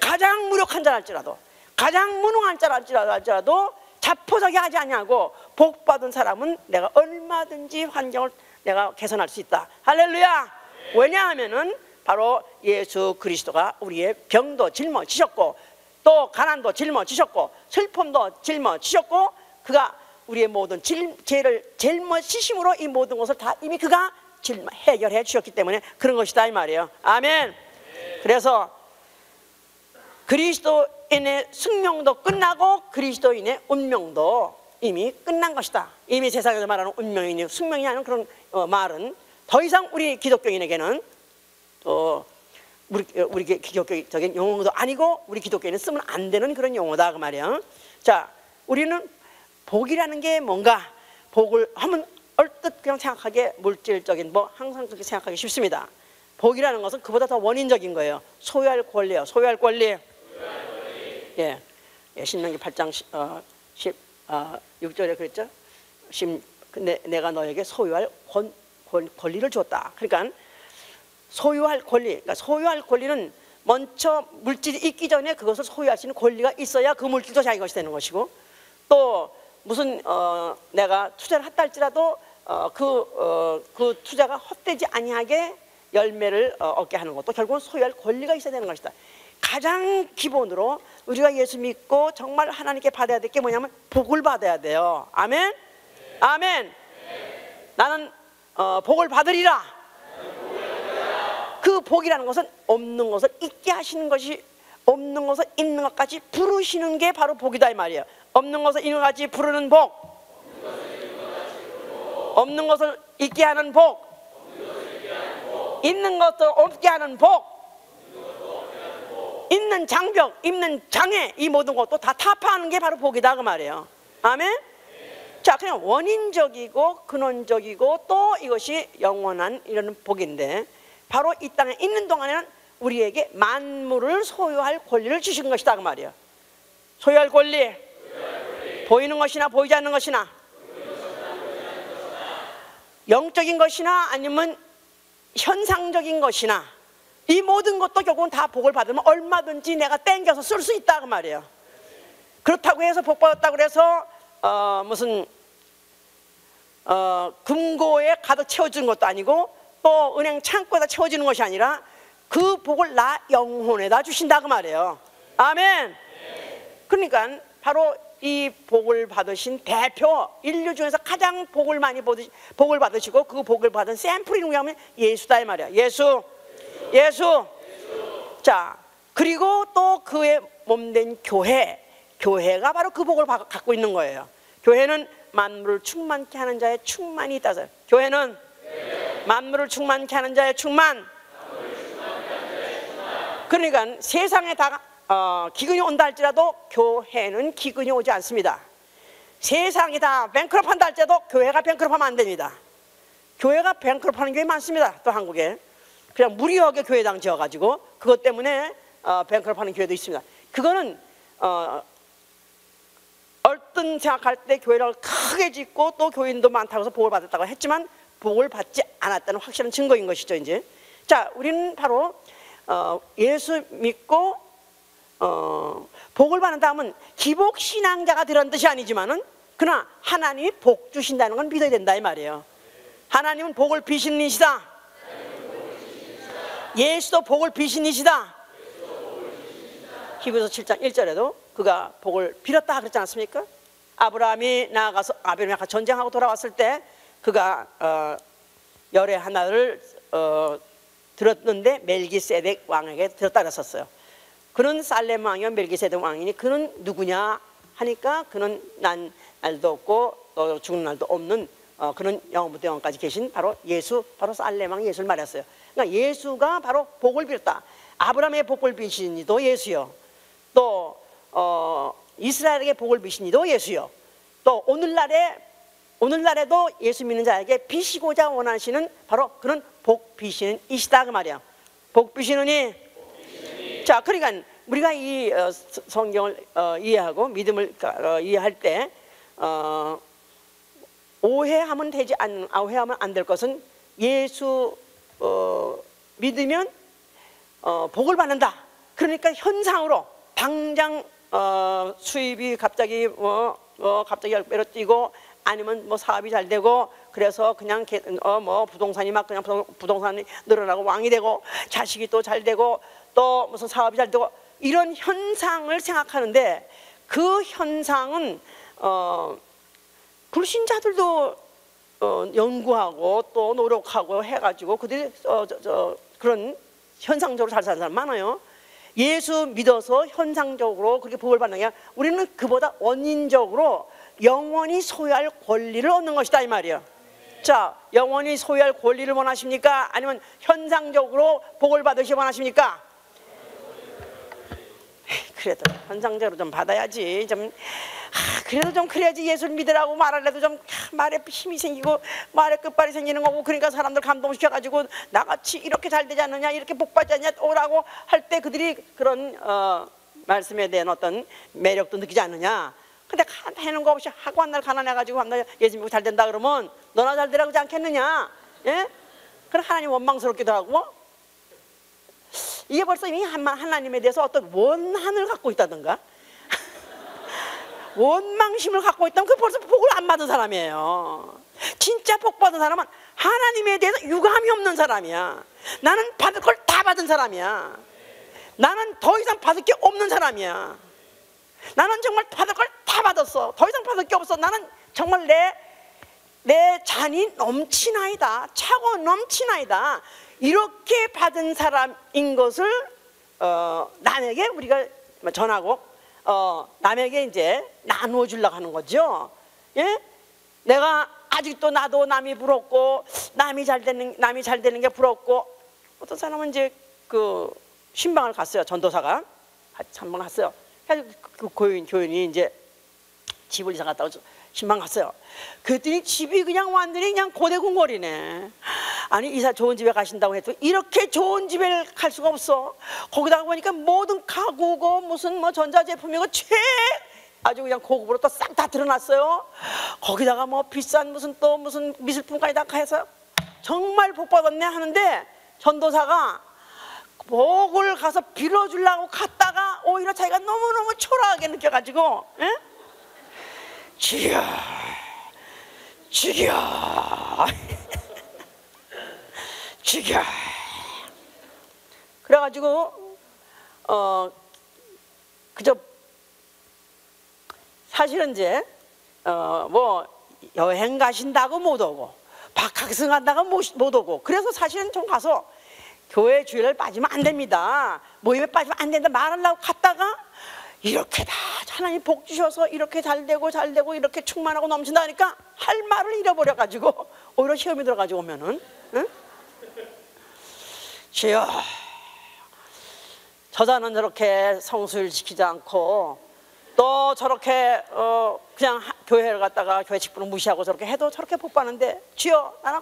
가장 무력한 자랄지라도, 가장 무능한 자랄지라도 자포자기 하지 아니하고 복 받은 사람은 내가 얼마든지 환경을 내가 개선할 수 있다. 할렐루야. 왜냐하면은 바로 예수 그리스도가 우리의 병도 짊어지셨고, 또 가난도 짊어지셨고, 슬픔도 짊어지셨고, 그가 우리의 모든 죄를 짊어지심으로 이 모든 것을 다 이미 그가 해결해 주셨기 때문에 그런 것이다 이 말이에요. 아멘. 그래서 그리스도인의 숙명도 끝나고 그리스도인의 운명도 이미 끝난 것이다. 이미 세상에서 말하는 운명이니 숙명이 아닌 그런 말은 더 이상 우리 기독교인에게는 우리 기독교적인 용어도 아니고 우리 기독교인은 쓰면 안 되는 그런 용어다 그 말이야. 자, 우리는 복이라는 게 뭔가, 복을 하면 얼뜻 그냥 생각하기에 물질적인 항상 그렇게 생각하기 쉽습니다. 복이라는 것은 그보다 더 원인적인 거예요. 소유할 권리요. 소유할 권리. 예, 신명기 8장 6절에 그랬죠. 내가 너에게 소유할 권리를 줬다. 그러니까 소유할 권리, 그러니까 소유할 권리는 먼저 물질이 있기 전에 그것을 소유할 수 있는 권리가 있어야 그 물질도 자기 것이 되는 것이고, 또 무슨 내가 투자를 했다 할지라도 그 투자가 헛되지 아니하게 열매를 얻게 하는 것도 결국은 소유할 권리가 있어야 되는 것이다. 가장 기본으로 우리가 예수 믿고 정말 하나님께 받아야 될 게 뭐냐면 복을 받아야 돼요. 아멘? 아멘. 나는 복을 받으리라. 그 복이라는 것은 없는 것을 있게 하시는 것이, 없는 것을 있는 것까지 부르시는 게 바로 복이다 이 말이에요. 없는 것을 있는 것까지 부르는 복, 없는 것을 있게 하는 복, 있는 것도 없게 하는 복, 있는 장벽, 있는 장애, 이 모든 것도 다 타파하는 게 바로 복이다 그 말이에요. 아멘? 자, 그냥 원인적이고 근원적이고 또 이것이 영원한 이런 복인데, 바로 이 땅에 있는 동안에는 우리에게 만물을 소유할 권리를 주신 것이다 그 말이에요. 소유할 권리, 보이는 것이나 보이지 않는 것이나, 영적인 것이나 아니면 현상적인 것이나, 이 모든 것도 결국은 다 복을 받으면 얼마든지 내가 땡겨서 쓸 수 있다 그 말이에요. 그렇다고 해서 복 받았다고 해서 무슨 금고에 가득 채워주는 것도 아니고 또 은행 창고에다 채워주는 것이 아니라 그 복을 나 영혼에다 주신다 그 말이에요. 아멘. 그러니까 바로 이 복을 받으신 대표, 인류 중에서 가장 복을 많이 복을 받으시고 그 복을 받은 샘플이 누구냐면 예수다 이 말이야. 예수. 자, 그리고 또 그의 몸된 교회가 바로 그 복을 갖고 있는 거예요. 교회는 만물을 충만케 하는 자의 충만이 있다서, 교회는 만물을 충만케 하는 자의 충만. 그러니까 세상에 다 기근이 온다 할지라도 교회는 기근이 오지 않습니다. 세상이 다 뱅크럽한다 할지라도 교회가 뱅크럽하면 안 됩니다. 교회가 뱅크럽하는 게 많습니다. 또 한국에 그냥 무리하게 교회당 지어가지고 그것 때문에 뱅크럽하는 교회도 있습니다. 그거는 얼른 생각할 때 교회를 크게 짓고 또 교인도 많다고 해서 복을 받았다고 했지만 복을 받지 않았다는 확실한 증거인 것이죠. 이제 자, 우리는 바로 예수 믿고 복을 받는 다음은 기복 신앙자가 되라는 뜻이 아니지만은 그러나 하나님이 복 주신다는 건 믿어야 된다 이 말이에요. 하나님은 복을 비시는 이시다. 예수도 복을 비신 이시다. 히브리서 7장 1절에도 그가 복을 빌었다 그랬지 않습니까? 아브라함이 나아가서 아벨과 전쟁하고 돌아왔을 때 그가 열의 하나를 들었는데 멜기세덱 왕에게 들었다 그랬었어요. 그는 살렘 왕이요 멜기세덱 왕이니 그는 누구냐 하니까 그는 난 날도 없고 또 죽는 날도 없는 그는 영원부터 영원까지 계신 바로 예수, 바로 살렘 왕 예수를 말했어요. 그러니까 예수가 바로 복을 빌었다. 아브라함의 복을 비신 이도 예수요. 또 이스라엘에게 복을 비신 이도 예수요. 또 오늘날에도 예수 믿는 자에게 비시고자 원하시는 바로 그런 복 비시는 이시다 그 말이야. 복 비시느니. 자, 그러니까 우리가 이 성경을 이해하고 믿음을 이해할 때 오해하면 안 될 것은 예수 믿으면 복을 받는다. 그러니까 현상으로 당장 수입이 갑자기 갑자기 10배로 뛰고 아니면 뭐 사업이 잘 되고 그래서 그냥 뭐 부동산이 막 그냥 부동산이 늘어나고 왕이 되고 자식이 또 잘 되고 또 무슨 사업이 잘 되고 이런 현상을 생각하는데 그 현상은 불신자들도 연구하고 또 노력하고 해가지고 그들이 그런 현상적으로 잘 사는 사람 많아요. 예수 믿어서 현상적으로 그렇게 복을 받는 게 아니라 우리는 그보다 원인적으로 영원히 소유할 권리를 얻는 것이다 이 말이에요. 자, 영원히 소유할 권리를 원하십니까? 아니면 현상적으로 복을 받으시 원하십니까? 그래도 현상적으로 좀 받아야지. 좀 그래도 좀 그래야지 예수를 믿으라고 말하려도 좀 말에 힘이 생기고 말에 끝발이 생기는 거고 그러니까 사람들 감동시켜가지고 나같이 이렇게 잘 되지 않느냐 이렇게 복받지 않냐 오라고 할 때 그들이 그런 말씀에 대한 어떤 매력도 느끼지 않느냐. 근데 해는 거 없이 하고 한 날 가난해가지고 한 날 예수 믿고 잘 된다 그러면 너나 잘 되라고 하지 않겠느냐. 예? 그럼 하나님 원망스럽기도 하고 이게 벌써 이미 하나님에 대해서 어떤 원한을 갖고 있다든가 원망심을 갖고 있다면 그 벌써 복을 안 받은 사람이에요. 진짜 복 받은 사람은 하나님에 대해서 유감이 없는 사람이야. 나는 받을 걸 다 받은 사람이야. 나는 더 이상 받을 게 없는 사람이야. 나는 정말 받을 걸 다 받았어. 더 이상 받을 게 없어. 나는 정말 내 잔이 넘치나이다. 차고 넘치나이다. 이렇게 받은 사람인 것을 남에게 우리가 전하고 남에게 이제 나누어 주려고 하는 거죠. 예? 내가 아직도 나도 남이 부럽고 남이 잘 되는 게 부럽고 어떤 사람은 이제 그 신방을 갔어요. 전도사가 한번 갔어요. 그래서 그 교인이 이제 집을 이사 갔다고 신방 갔어요. 그랬더니 집이 그냥 완전히 그냥 고대궁궐이네. 아니 이사 좋은 집에 가신다고 해도 이렇게 좋은 집에 갈 수가 없어. 거기다가 보니까 모든 가구고 무슨 뭐 전자제품이고 아주 그냥 고급으로 또 싹 다 드러났어요. 거기다가 뭐 비싼 무슨 미술품까지 다 해서 정말 복 받았네 하는데 전도사가 복을 가서 빌어주려고 갔다가 오히려 자기가 너무너무 초라하게 느껴가지고 주여 죽여 그래가지고 그저 사실은 이제 뭐 여행 가신다고 못 오고 박학승 한다고 못 오고 그래서 사실은 좀 가서 교회 주일을 빠지면 안 됩니다. 모임에 빠지면 안 된다 말하려고 갔다가 이렇게 다 하나님 복 주셔서 이렇게 잘 되고 이렇게 충만하고 넘친다니까 할 말을 잃어버려가지고 오히려 시험이 들어가지고 오면은 주여 저자는 저렇게 성수를 지키지 않고 또 저렇게 그냥 교회를 갔다가 교회 직분을 무시하고 저렇게 해도 저렇게 복 받는데 주여 나는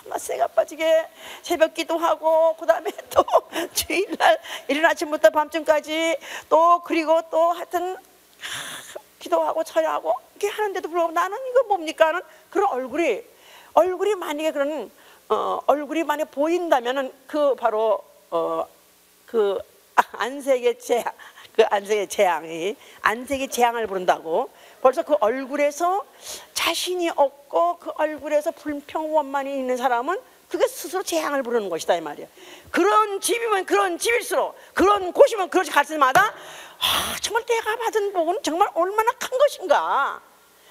막 새가 빠지게 새벽 기도하고 그다음에 또 주일날 이른 아침부터 밤중까지 또 그리고 또 하여튼 기도하고 처야하고 이렇게 하는데도 불구하고 나는 이거 뭡니까 하는 그런 얼굴이 만약에 그런 얼굴이 만약에 보인다면은 그 바로 그 안색의 재앙, 그 안색의 재앙이 안색의 재앙을 부른다고. 벌써 그 얼굴에서 자신이 없고 그 얼굴에서 불평원만이 있는 사람은 그게 스스로 재앙을 부르는 것이다 이 말이야. 그런 집이면 그런 집일수록 그런 곳이면 그렇게 갈 때마다 정말 내가 받은 복은 정말 얼마나 큰 것인가.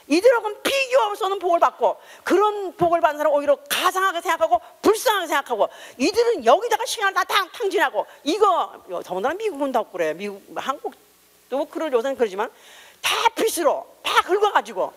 이들하고는 비교 없이는 복을 받고 그런 복을 받는 사람은 오히려 가상하게 생각하고 불쌍하게 생각하고 이들은 여기다가 시간을 다 탕진하고 이거 더군다나 미국은 더 그래. 미국 한국도 그럴 요새는 그러지만 다 빚으로 다 긁어가지고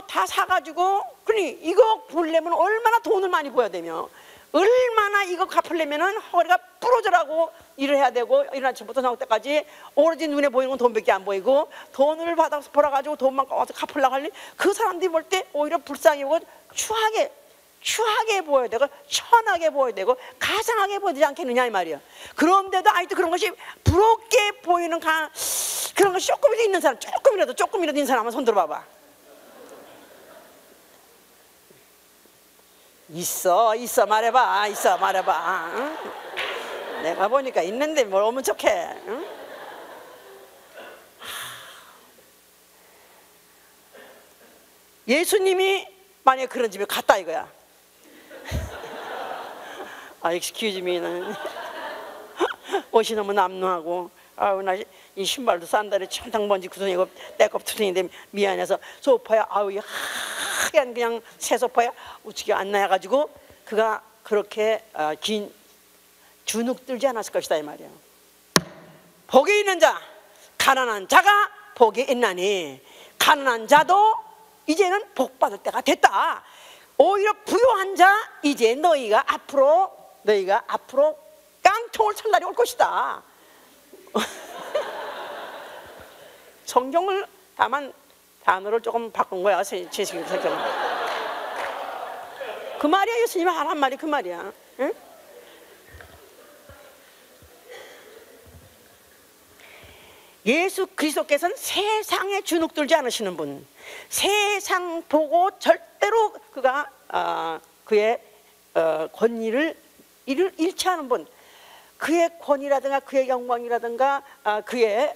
다 사가지고 그러니 이거 보려면 얼마나 돈을 많이 부어야 되며 얼마나 이거 갚으려면은 허리가 부러져라고 일을 해야 되고 이른 아침부터 저녁 때까지 오로지 눈에 보이는 건 돈밖에 안 보이고 돈을 받아서 벌어가지고 돈만 와서 갚으려고 하니 그 사람들이 볼 때 오히려 불쌍해 보고 추하게 보여야 되고 천하게 보여야 되고 가상하게 보이지 않겠느냐 이 말이야. 그런데도 아직도 그런 것이 부럽게 보이는 그런 것이 조금이라도 있는 사람, 조금이라도 있는 사람 한번 손 들어봐봐. 있어 말해봐. 응? 내가 보니까 있는데 뭘 오면 척해. 응? 예수님이 만약에 그런 집에 갔다 이거야. excuse me는 옷이 너무 남루하고 나 이 신발도 싼다리 천탕 번지 구성이고 때껍 투성인데 미안해서 소파야 이 하얀 그냥 새 소파야 우측에 앉아가지고 그가 그렇게 긴 주눅 들지 않았을 것이다 이 말이야. 복이 있는 자 가난한 자가 복이 있나니 가난한 자도 이제는 복 받을 때가 됐다. 오히려 부유한 자 이제 너희가 앞으로 깡통을 찰 날이 올 것이다. 성경을 다만 단어를 조금 바꾼 거야. 제시경 성경. 그 말이야. 예수님이 하란 말이 그 말이야. 응? 예수 그리스도께서는 세상에 주눅 들지 않으시는 분, 세상 보고 절대로 그가 그의 권위를 잃지 않은 분, 그의 권위라든가 그의 영광이라든가 그의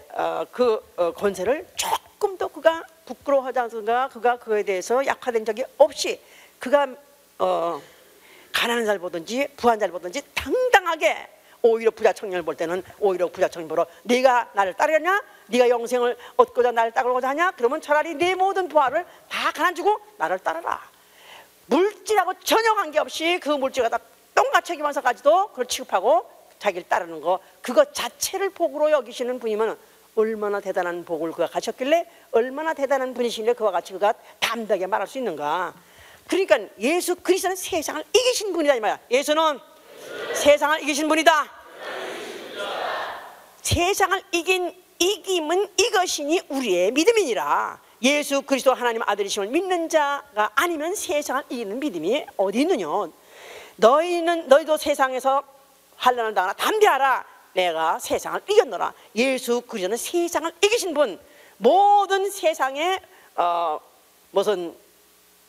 권세를 조금도 그가 부끄러워하다든가 그가 그에 대해서 약화된 적이 없이 그가 가난한 자를 보든지 부한 자를 보든지 당당하게 오히려 부자 청년을 볼 때는 오히려 부자 청년 보러 네가 나를 따르냐? 네가 영생을 얻고자 나를 따르고자 하냐? 그러면 차라리 네 모든 부하를 다 가난 주고 나를 따르라. 물질하고 전혀 관계없이 그 물질을 갖다 똥같이 여기면서까지도 그걸 취급하고 자기를 따르는 거 그것 자체를 복으로 여기시는 분이면 얼마나 대단한 복을 그가 가셨길래 얼마나 대단한 분이시길래 그와 같이 그가 담대하게 말할 수 있는가. 그러니까 예수 그리스도는 세상을 이기신 분이다 이 말이야. 예수는 세상을 이기신 분이다. 세상을 이김은 이것이니 우리의 믿음이니라. 예수 그리스도 하나님 아들이심을 믿는 자가 아니면 세상을 이기는 믿음이 어디 있느냐. 너희도 세상에서 환난을 당하나 담대하라. 내가 세상을 이겼노라. 예수 그리스도는 세상을 이기신 분. 모든 세상의 무슨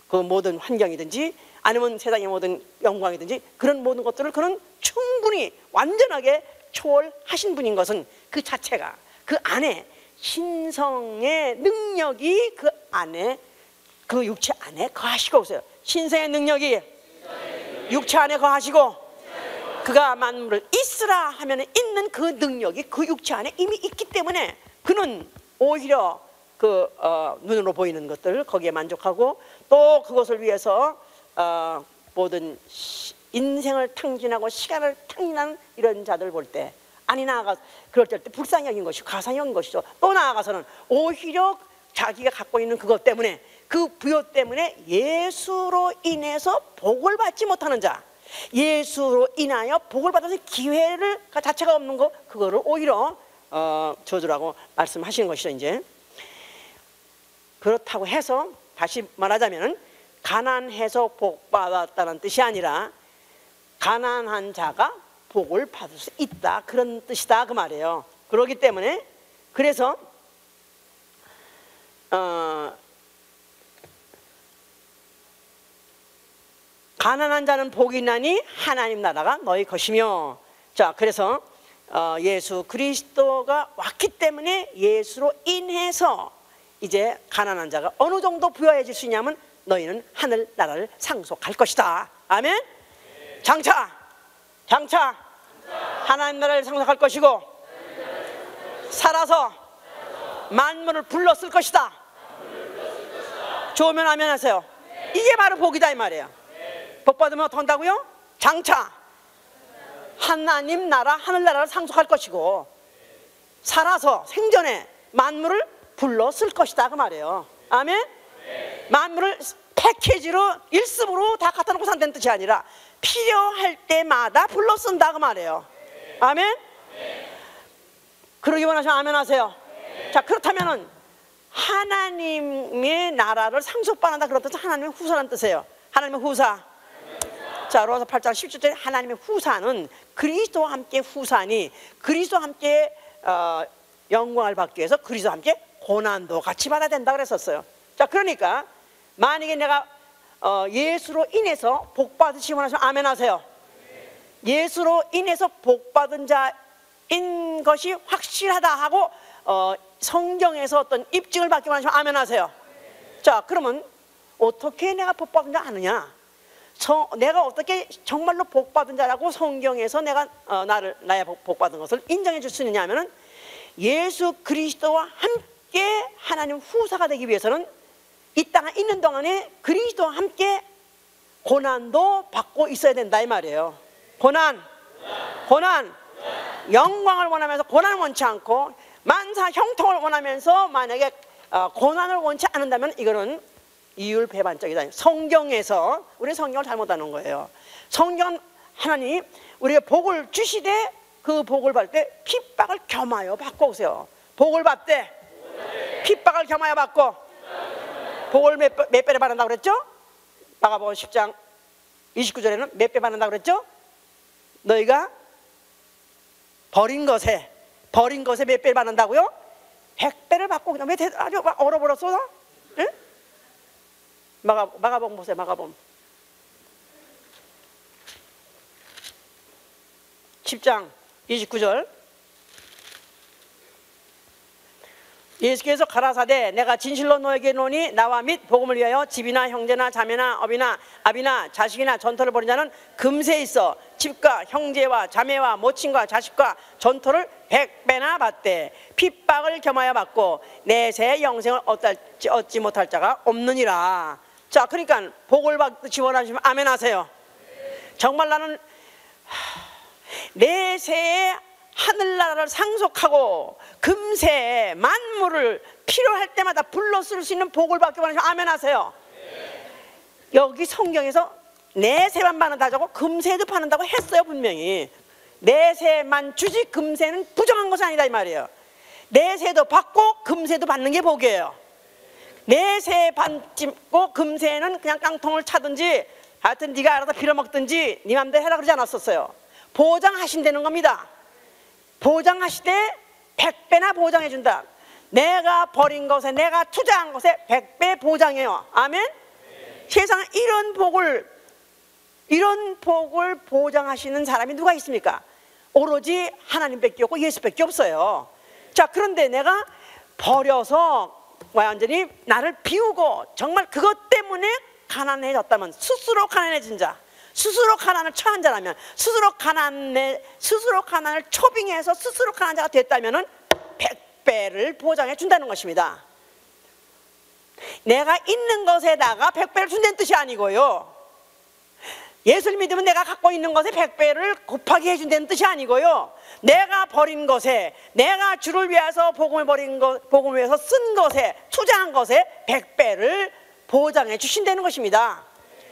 그 모든 환경이든지 아니면 세상의 모든 영광이든지 그런 모든 것들을 그는 충분히 완전하게 초월하신 분인 것은 그 자체가 그 안에 신성의 능력이 그 안에 그 육체 안에 거하시고 있어요. 신성의 능력이 육체 안에 거하시고 그가 만물을 있으라 하면 있는 그 능력이 그 육체 안에 이미 있기 때문에 그는 오히려 그 눈으로 보이는 것들 거기에 만족하고 또 그것을 위해서 모든 인생을 탕진하고 시간을 탕진하는 이런 자들 볼 때 아니 나아가 그럴 때 불쌍히 여긴 것이고 가상히 여긴 것이죠. 또 나아가서는 오히려 자기가 갖고 있는 그것 때문에 그 부여 때문에 예수로 인해서 복을 받지 못하는 자, 예수로 인하여 복을 받아서 기회를 자체가 없는 거 그거를 오히려 저주라고 말씀하시는 것이죠. 이제 그렇다고 해서 다시 말하자면은 가난해서 복 받았다는 뜻이 아니라 가난한 자가 복을 받을 수 있다, 그런 뜻이다 그 말이에요. 그렇기 때문에 그래서 가난한 자는 복이 나니 하나님 나라가 너희 것이며. 자, 그래서 예수 그리스도가 왔기 때문에 예수로 인해서 이제 가난한 자가 어느 정도 부여해질 수 있냐면 너희는 하늘 나라를 상속할 것이다. 아멘. 장차 하나님 나라를 상속할 것이고 살아서 만물을 불렀을 것이다. 좋으면 아멘 하세요. 이게 바로 복이다 이 말이에요. 복 받으면 어떻게 한다고요? 장차 하나님 나라 하늘 나라를 상속할 것이고 살아서 생전에 만물을 불렀을 것이다 그 말이에요. 아멘. 만물을 패키지로 일습으로 다 갖다 놓고 산다는 뜻이 아니라 필요할 때마다 불러 쓴다 그 말이에요. 아멘. 그러기 원하시면 아멘 하세요. 자, 그렇다면은 하나님의 나라를 상속받는다 그런 뜻은 하나님의 후사라는 뜻이에요. 하나님의 후사. 자, 로마서 8장 17절에 하나님의 후사는 그리스도와 함께 후사니 그리스도와 함께 영광을 받기 위해서 그리스도와 함께 고난도 같이 받아야 된다 그랬었어요. 자, 그러니까 만약에 내가 예수로 인해서 복 받으시기 원하시면 아멘 하세요. 예수로 인해서 복 받은 자인 것이 확실하다 하고 성경에서 어떤 입증을 받기 원하시면 아멘 하세요. 자, 그러면 어떻게 내가 복 받은 자 아느냐? 내가 어떻게 정말로 복 받은 자라고 성경에서 내가 나의 복 받은 것을 인정해 줄 수 있느냐 하면은 예수 그리스도와 함께 하나님 후사가 되기 위해서는 이 땅에 있는 동안에 그리스도와 함께 고난도 받고 있어야 된다 이 말이에요. 고난, 영광을 원하면서 고난을 원치 않고 만사 형통을 원하면서 만약에 고난을 원치 않는다면 이거는 이율배반적이다. 성경에서 우리 성경을 잘못하는 거예요. 성경은 하나님 우리가 복을 주시되 그 복을 받을 때 핍박을 겸하여 받고 오세요. 복을 받되 핍박을 겸하여 받고 복을 몇 배를 받는다고 그랬죠? 마가복음 10장 29절에는 몇 배 받는다고 그랬죠? 너희가 버린 것에 몇 배를 받는다고요? 100배를 받고 그냥 왜 아주 얼어버렸어? 응? 마가복음 보세요. 마가복음 10장 29절 예수께서 가라사대 내가 진실로 너에게 이르노니 나와 및 복음을 위하여 집이나 형제나 자매나 어비나 아비나 자식이나 전토를 벌인 자는 금세 있어 집과 형제와 자매와 모친과 자식과 전토를 100배나 받되 핍박을 겸하여 받고 내세 영생을 얻지 못할 자가 없느니라. 자, 그러니까 복을 받지 원하시면 아멘 하세요. 정말 나는 내세에 하늘나라를 상속하고 금세 만물을 필요할 때마다 불러 쓸 수 있는 복을 받기 원하시면 아멘 하세요. 여기 성경에서 내세만 받는다고 금세도 받는다고 했어요. 분명히 내세만 주지 금세는 부정한 것이 아니다 이 말이에요. 내세도 받고 금세도 받는 게 복이에요. 내세 받고 금세는 그냥 깡통을 차든지 하여튼 네가 알아서 빌어먹든지 네 맘대로 해라 그러지 않았었어요. 보장하신다는 겁니다. 보장하시되 100배나 보장해준다. 내가 버린 것에 내가 투자한 것에 100배 보장해요. 아멘. 세상에 이런 복을 보장하시는 사람이 누가 있습니까? 오로지 하나님밖에 없고 예수밖에 없어요. 자, 그런데 내가 버려서 완전히 나를 비우고 정말 그것 때문에 가난해졌다면, 스스로 가난해진 자, 스스로 가난을 처한 자라면, 스스로 가난을 초빙해서 스스로 가난한 자가 됐다면 100배를 보장해 준다는 것입니다. 내가 있는 것에다가 100배를 준다는 뜻이 아니고요, 예수를 믿으면 내가 갖고 있는 것에 100배를 곱하기 해준다는 뜻이 아니고요, 내가 버린 것에, 내가 주를 위해서 복음을 위해서 쓴 것에, 투자한 것에 100배를 보장해 주신다는 것입니다.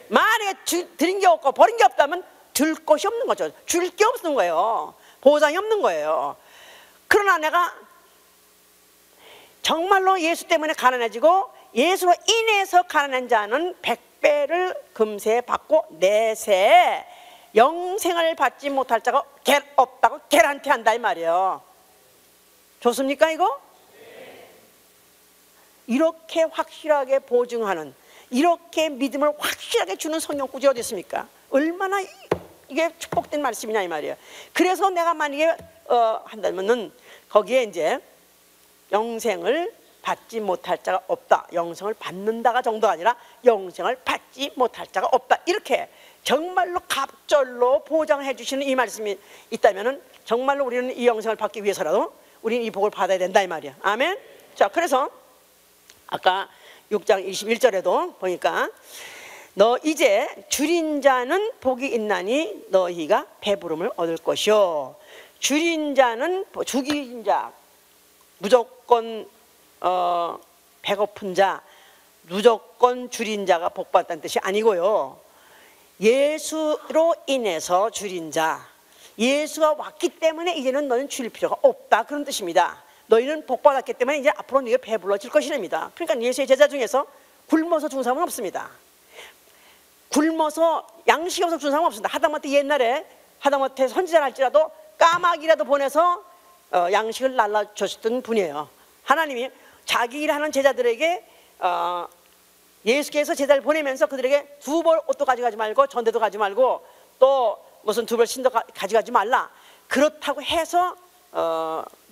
만약에 드린 게 없고 버린 게 없다면 줄 것이 없는 거죠. 줄 게 없는 거예요. 보장이 없는 거예요. 그러나 내가 정말로 예수 때문에 가난해지고 예수로 인해서 가난한 자는 100배 택배를 금세 받고 내세 영생을 받지 못할 자가 없다고 개란티한다 이 말이에요. 좋습니까 이거? 이렇게 확실하게 보증하는, 이렇게 믿음을 확실하게 주는 성경 구절이 어디 있습니까? 얼마나 이게 축복된 말씀이냐 이 말이에요. 그래서 내가 만약에 한다면은 거기에 이제 영생을 받지 못할 자가 없다, 영생을 받는다가 정도가 아니라 영생을 받지 못할 자가 없다, 이렇게 정말로 갑절로 보장해 주시는 이 말씀이 있다면은 정말로 우리는 이 영생을 받기 위해서라도 우리는 이 복을 받아야 된다 이 말이야. 아멘. 자, 그래서 아까 6장 21절에도 보니까 너 이제 줄인 자는 복이 있나니 너희가 배부름을 얻을 것이요. 줄인 자는, 죽인 자, 무조건 배고픈 자, 무조건 줄인 자가 복받았다는 뜻이 아니고요. 예수로 인해서 줄인 자, 예수가 왔기 때문에 이제는 너는 줄일 필요가 없다, 그런 뜻입니다. 너희는 복받았기 때문에 이제 앞으로 네가 배불러질 것이랍니다. 그러니까 예수의 제자 중에서 굶어서 죽은 사람은 없습니다. 굶어서 양식이 없어서 죽은 사람은 없습니다. 하다못해 옛날에 하다못해 선지자를 할지라도 까마귀라도 보내서 양식을 날라줬던 분이에요. 하나님이 자기 일하는 제자들에게 예수께서 제자를 보내면서 그들에게 2벌 옷도 가져가지 말고 전대도 가지 말고 또 무슨 2벌 신도 가져가지 말라, 그렇다고 해서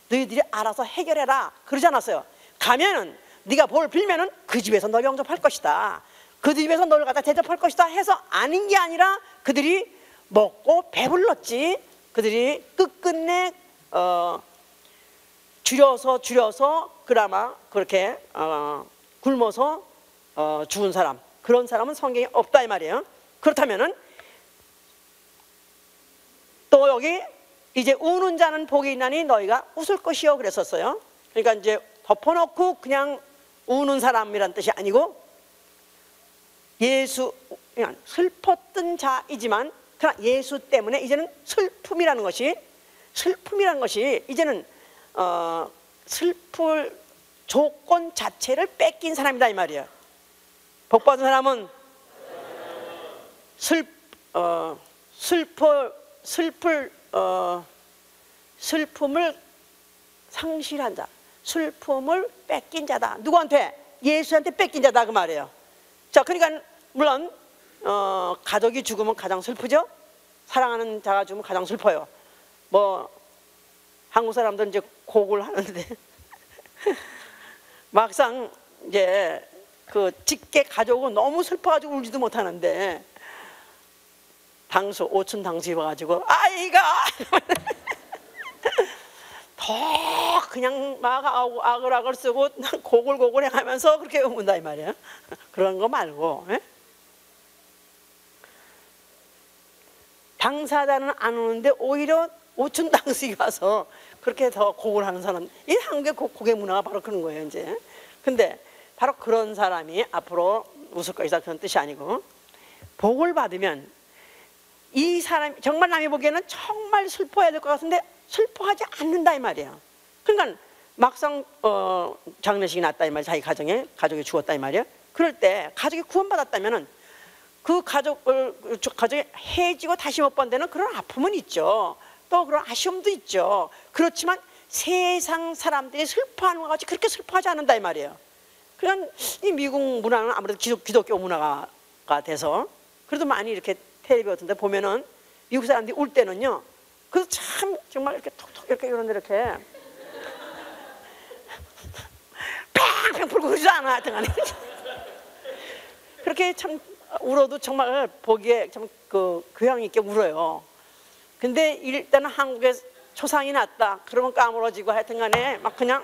너희들이 알아서 해결해라 그러지 않았어요. 가면은 네가 뭘 빌면은 그 집에서 널 영접할 것이다, 그 집에서 너를 갖다 대접할 것이다 해서 아닌 게 아니라 그들이 먹고 배불렀지. 그들이 끝끝내 줄여서 그나마 그렇게 굶어서 죽은 사람, 그런 사람은 성경에 없다 이 말이에요. 그렇다면은 또 여기 이제 우는 자는 복이 있나니 너희가 웃을 것이요 그랬었어요. 그러니까 이제 덮어놓고 그냥 우는 사람이란 뜻이 아니고 예수, 그냥 슬펐던 자이지만 그러나 예수 때문에 이제는 슬픔이라는 것이 이제는 슬플 조건 자체를 뺏긴 사람이다 이 말이에요. 복받은 사람은 슬픔을 상실한 자, 슬픔을 뺏긴 자다. 누구한테? 예수한테 뺏긴 자다 그 말이에요. 자, 그러니까 물론 가족이 죽으면 가장 슬프죠. 사랑하는 자가 죽으면 가장 슬퍼요. 뭐 한국 사람들은 이제 곡을 하는데 막상 이제 그 직계 가족은 너무 슬퍼가지고 울지도 못하는데 당수, 오춘 당수 입어가지고 아이가 더 그냥 막 아글아글 쓰고 고글고글 해가면서 그렇게 운다 이 말이에요. 그런 거 말고 당사자는 안 우는데 오히려 오춘 당수에 가서 그렇게 더 곡을 하는 사람, 이 한국의 곡의 문화가 바로 그런 거예요 이제. 근데 바로 그런 사람이 앞으로 웃을 것이다 그런 뜻이 아니고, 복을 받으면 이 사람이 정말 남이 보기에는 정말 슬퍼해야 될 것 같은데 슬퍼하지 않는다 이 말이에요. 그러니까 막상 장례식이 났다 이 말이에요. 자기 가족이 죽었다 이 말이에요. 그럴 때 가족이 구원받았다면은 그 가족이 해지고 다시 못 본 데는 그런 아픔은 있죠. 또 그런 아쉬움도 있죠. 그렇지만 세상 사람들이 슬퍼하는 것 같이 그렇게 슬퍼하지 않는다 이 말이에요. 그냥 이 미국 문화는 아무래도 기독교 문화가 돼서 그래도 많이 이렇게 텔레비 같은 데 보면은 미국 사람들이 울 때는요, 그래서 참 정말 이렇게 톡톡 이렇게 이런데 이렇게 팽팽 불고 그러지 않아 하여튼간에 그렇게 참 울어도 정말 보기에 참 그 교양 있게 울어요. 근데 일단은 한국에 초상이 났다 그러면 까무러지고 하여튼간에 막 그냥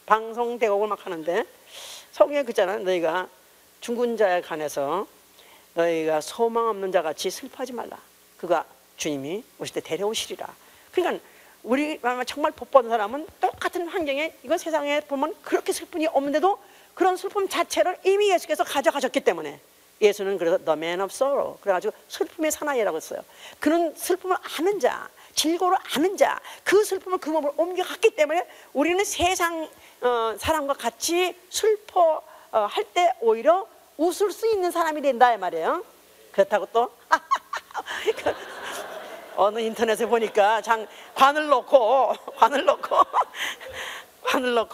방송 대곡을 막 하는데 성경에 그잖아, 너희가 죽은 자에 관해서 너희가 소망 없는 자 같이 슬퍼하지 말라. 그가 주님이 오실 때 데려오시리라. 그러니까 우리 정말 복 받은 사람은 똑같은 환경에, 이건 세상에 보면 그렇게 슬픔이 없는데도 그런 슬픔 자체를 이미 예수께서 가져가셨기 때문에, 예수는 그래서 the man of sorrow, 그래가지고 슬픔의 사나이라고 했어요. 그런 슬픔을 아는 자, 질고를 아는 자, 그 슬픔을 그 몸으로 옮겨갔기 때문에 우리는 세상 사람과 같이 슬퍼할 때 오히려 웃을 수 있는 사람이 된다 이 말이에요. 그렇다고 또 어느 인터넷에 보니까 관을 놓고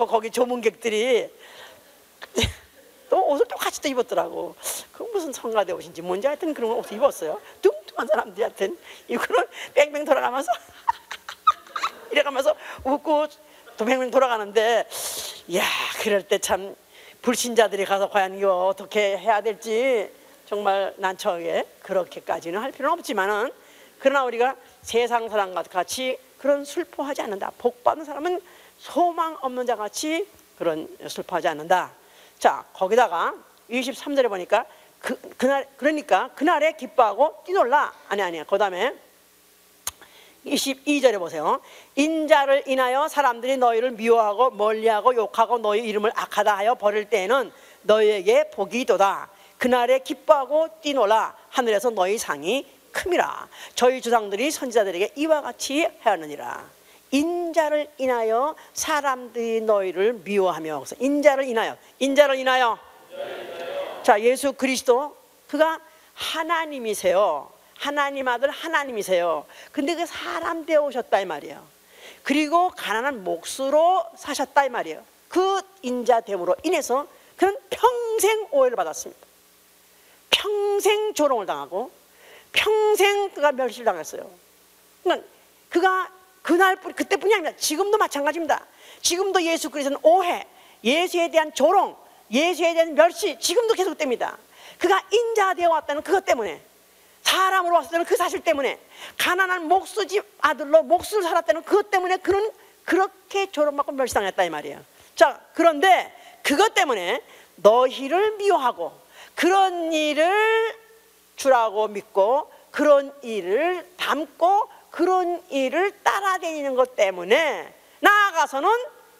거기 조문객들이 또 옷을 똑같이 또 입었더라고. 그 무슨 성가대 옷인지 뭔지 하여튼 그런 옷을 입었어요. 뚱뚱한 사람들이 하여튼 이거는 뺑뺑 돌아가면서 이래가면서 웃고 또 뺑뺑 돌아가는데, 이야, 그럴 때 참 불신자들이 가서 과연 이거 어떻게 해야 될지 정말 난처하게, 그렇게까지는 할 필요는 없지만은, 그러나 우리가 세상 사람과 같이 그런 슬퍼하지 않는다. 복 받는 사람은 소망 없는 자 같이 그런 슬퍼하지 않는다. 자, 거기다가 23절에 보니까 그러니까 그날에 기뻐하고 뛰놀라. 아니야. 그 다음에 22절에 보세요. 인자를 인하여 사람들이 너희를 미워하고 멀리하고 욕하고 너희 이름을 악하다 하여 버릴 때에는 너희에게 복이 있도다. 그날에 기뻐하고 뛰놀라. 하늘에서 너희 상이 큼이라. 저희 조상들이 선지자들에게 이와 같이 하였느니라. 인자를 인하여 사람들이 너희를 미워하며, 인자를 인하여. 자, 예수 그리스도, 그가 하나님이세요. 하나님 아들 하나님이세요. 근데 그 사람 되어 오셨다 이 말이에요. 그리고 가난한 몫으로 사셨다 이 말이에요. 그 인자됨으로 인해서 그는 평생 오해를 받았습니다. 평생 조롱을 당하고 평생 그가 멸시를 당했어요. 그러니까 그가 그때뿐이 아닙니다. 지금도 마찬가지입니다. 지금도 예수 그리스도는 오해, 예수에 대한 조롱, 예수에 대한 멸시 지금도 계속됩니다. 그가 인자되어 왔다는 그것 때문에, 사람으로 왔을 때는 그 사실 때문에, 가난한 목수집 아들로 목수를 살았다는 그것 때문에 그는 그렇게 조롱받고 멸시당했다 이 말이에요. 자, 그런데 그것 때문에 너희를 미워하고 그런 일을 주라고 믿고 그런 일을 담고 그런 일을 따라다니는 것 때문에 나아가서는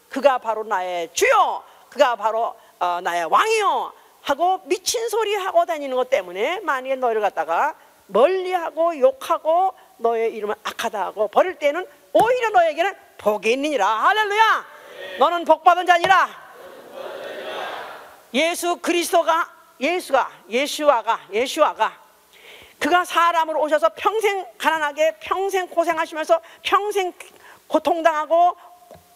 그가 바로 나의 주요, 그가 바로 나의 왕이요 하고 미친 소리 하고 다니는 것 때문에 만약에 너희를 갖다가 멀리하고 욕하고 너의 이름을 악하다 하고 버릴 때는 오히려 너에게는 복이 있느니라. 할렐루야. 너는 복받은 자니라. 예수 그리스도가, 예수아가 그가 사람으로 오셔서 평생 가난하게 평생 고생하시면서 평생 고통당하고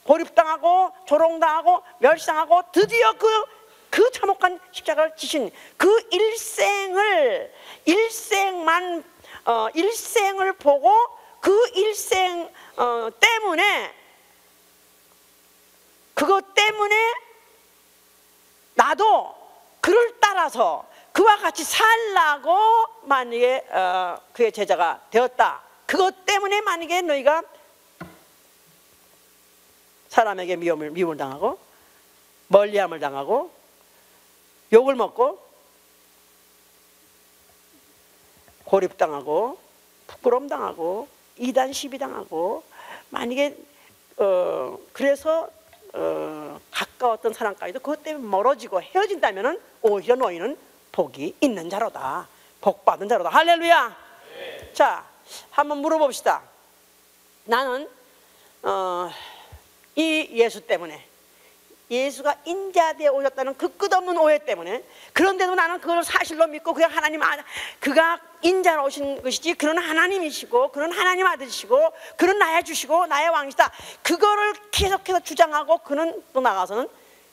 고립당하고 조롱당하고 멸시당하고 드디어 그 참혹한 십자가를 지신 그 일생을 보고 그 일생 때문에, 그것 때문에 나도 그를 따라서 그와 같이 살라고 만약에 그의 제자가 되었다. 그것 때문에 만약에 너희가 사람에게 미움을 당하고 멀리함을 당하고 욕을 먹고 고립당하고 부끄러움 당하고 이단 시비 당하고 만약에 그래서 가까웠던 사람까지도 그것 때문에 멀어지고 헤어진다면은 오히려 너희는 복이 있는 자로다. 복 받은 자로다. 할렐루야. 네. 자, 한번 물어봅시다. 나는 이 예수 때문에, 예수가 인자되어 오셨다는 그 끝없는 오해 때문에, 그런데도 나는 그걸 사실로 믿고 그가 인자로 오신 것이지 그는 하나님이시고 그는 하나님 아들이시고 그는 나의 주시고 나의 왕이시다, 그거를 계속해서 주장하고 그는 또 나가서는